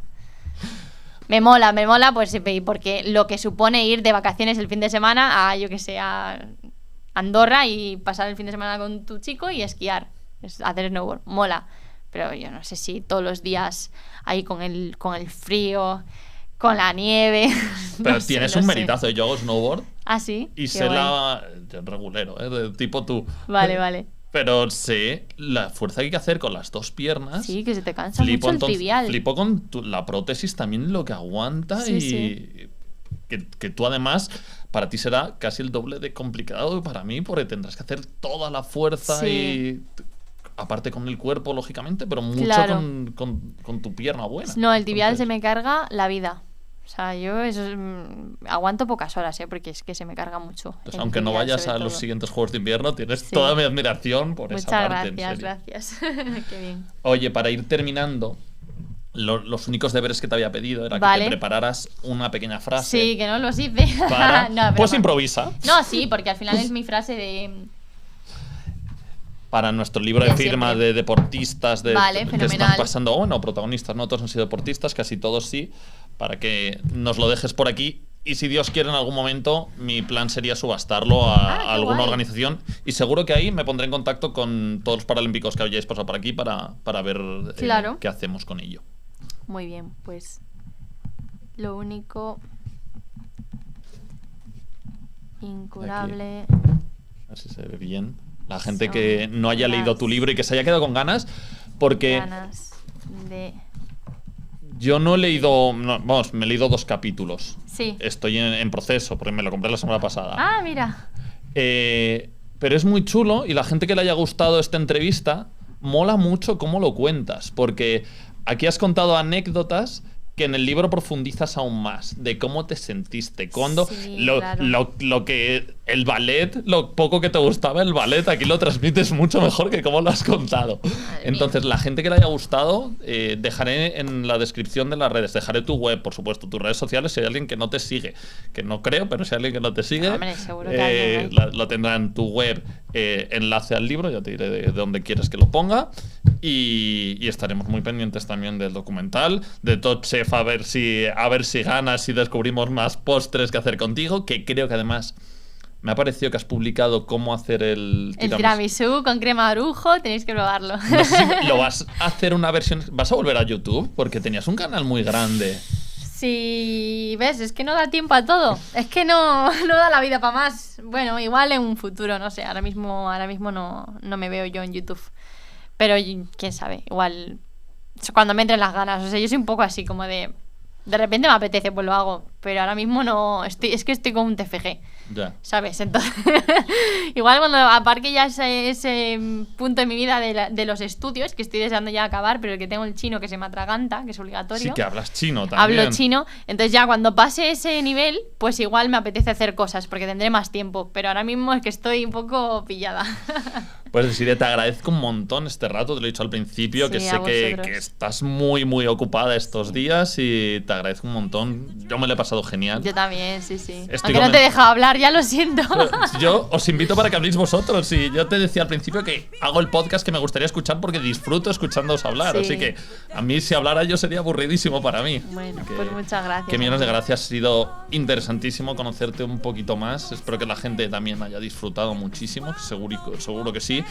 Me mola, pues porque lo que supone ir de vacaciones el fin de semana a, yo que sé, a Andorra y pasar el fin de semana con tu chico y esquiar, hacer snowboard, mola. Pero yo no sé si todos los días ahí con el frío, Con la nieve. Pero No sé, tienes no un sé. meritazo. Yo hago snowboard Ah, sí. y Qué sé guay. yo regulero, de tipo tú. Vale. Pero sé la fuerza que hay que hacer con las dos piernas. Sí, que se te cansa mucho el tibial. Flipo con la prótesis también lo que aguanta Sí, y sí. Que tú además, para ti será casi el doble de complicado que para mí, porque tendrás que hacer toda la fuerza Sí. y aparte con el cuerpo, lógicamente, pero mucho Claro. con tu pierna buena. No, el tibial Entonces, se me carga la vida. O sea, yo eso aguanto pocas horas, porque es que se me carga mucho. pues, el aunque no tibial, vayas sobre a los todo. siguientes Juegos de Invierno, tienes Sí. toda mi admiración por esa Muchas parte. en gracias, serio. gracias. Qué bien. Oye, para ir terminando, los únicos deberes que te había pedido era que Vale. te prepararas una pequeña frase. Sí, que no los hice. Para... No, pero pues bueno. improvisa. No, sí, porque al final es mi frase de... Para nuestro libro de Ya firma siempre. de deportistas Vale, que están fenomenal. pasando, bueno, protagonistas, no todos han sido deportistas, casi todos sí, para que nos lo dejes por aquí. Y si Dios quiere, en algún momento, mi plan sería subastarlo Ah, qué a alguna guay. organización. Y seguro que ahí me pondré en contacto con todos los paralímpicos que hayáis pasado por aquí para ver Claro. qué hacemos con ello. Muy bien, pues lo único incurable. A ver si se ve bien. La gente Son que no haya leído las tu libro y que se haya quedado con ganas, porque Ganas de... yo no he leído, vamos, me he leído 2 capítulos. Sí. Estoy en proceso, porque me lo compré la semana pasada. Ah, mira. Pero es muy chulo y la gente que le haya gustado esta entrevista, mola mucho cómo lo cuentas, porque aquí has contado anécdotas que en el libro profundizas aún más, de cómo te sentiste, cuando Sí, lo que el ballet, lo poco que te gustaba el ballet, aquí lo transmites mucho mejor que cómo lo has contado. Entonces, la gente que le haya gustado, dejaré en la descripción de las redes, dejaré tu web, por supuesto, tus redes sociales, si hay alguien que no te sigue, que no creo, pero si hay alguien que no te sigue, Hombre, seguro que alguien hay. lo tendrá en tu web, enlace al libro, ya te diré de dónde quieres que lo ponga, y estaremos muy pendientes también del documental, de Top Chef, a ver si ganas y descubrimos más postres que hacer contigo, que creo que además me ha parecido que has publicado cómo hacer el El tiramisú con crema de orujo, tenéis que probarlo. No sé si lo vas a hacer una versión, ¿vas a volver a YouTube? Porque tenías un canal muy grande. Sí, ves, es que no da tiempo a todo. Es que no da la vida para más. Bueno, igual en un futuro, no sé. Ahora mismo no me veo yo en YouTube. Pero quién sabe, igual cuando me entren las ganas. O sea, yo soy un poco así, como de repente me apetece, pues lo hago. Pero ahora mismo no. Es que estoy con un TFG. Ya. ¿Sabes? Entonces, igual cuando aparque ya ese punto de mi vida de los estudios, que estoy deseando ya acabar, pero que tengo el chino que se me atraganta, que es obligatorio. Sí que hablas chino también. Hablo chino, entonces ya cuando pase ese nivel, pues igual me apetece hacer cosas, porque tendré más tiempo, pero ahora mismo es que estoy un poco pillada. Pues decirle, te agradezco un montón este rato, te lo he dicho al principio, Sí, que a sé que vosotros. estás muy, muy ocupada estos días y te agradezco un montón. Yo me lo he pasado genial. Yo también, sí. Estoy Aunque no te he conven- dejado hablar, ya lo siento. Pero yo os invito para que habléis vosotros. Y yo te decía al principio que hago el podcast que me gustaría escuchar porque disfruto escuchándoos hablar. Sí. Así que a mí, si hablara yo, sería aburridísimo para mí. Bueno, Que- pues muchas gracias. Que millones de gracias. Ha sido interesantísimo conocerte un poquito más. Espero que la gente también haya disfrutado muchísimo. Seguro que sí.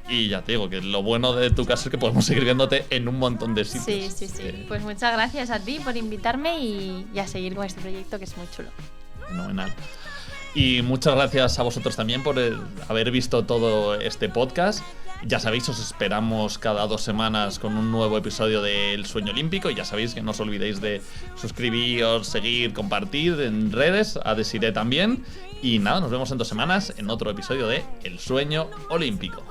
Y ya te digo que lo bueno de tu caso es que podemos seguir viéndote en un montón de sitios. Sí. Pues muchas gracias a ti por invitarme y a seguir con este proyecto que es muy chulo. Fenomenal. Y muchas gracias a vosotros también por haber visto todo este podcast. Ya sabéis, os esperamos cada 2 semanas con un nuevo episodio de El Sueño Olímpico. Y ya sabéis que no os olvidéis de suscribiros, seguir, compartir en redes, a Desiree también. Y nada, nos vemos en 2 semanas en otro episodio de El Sueño Olímpico.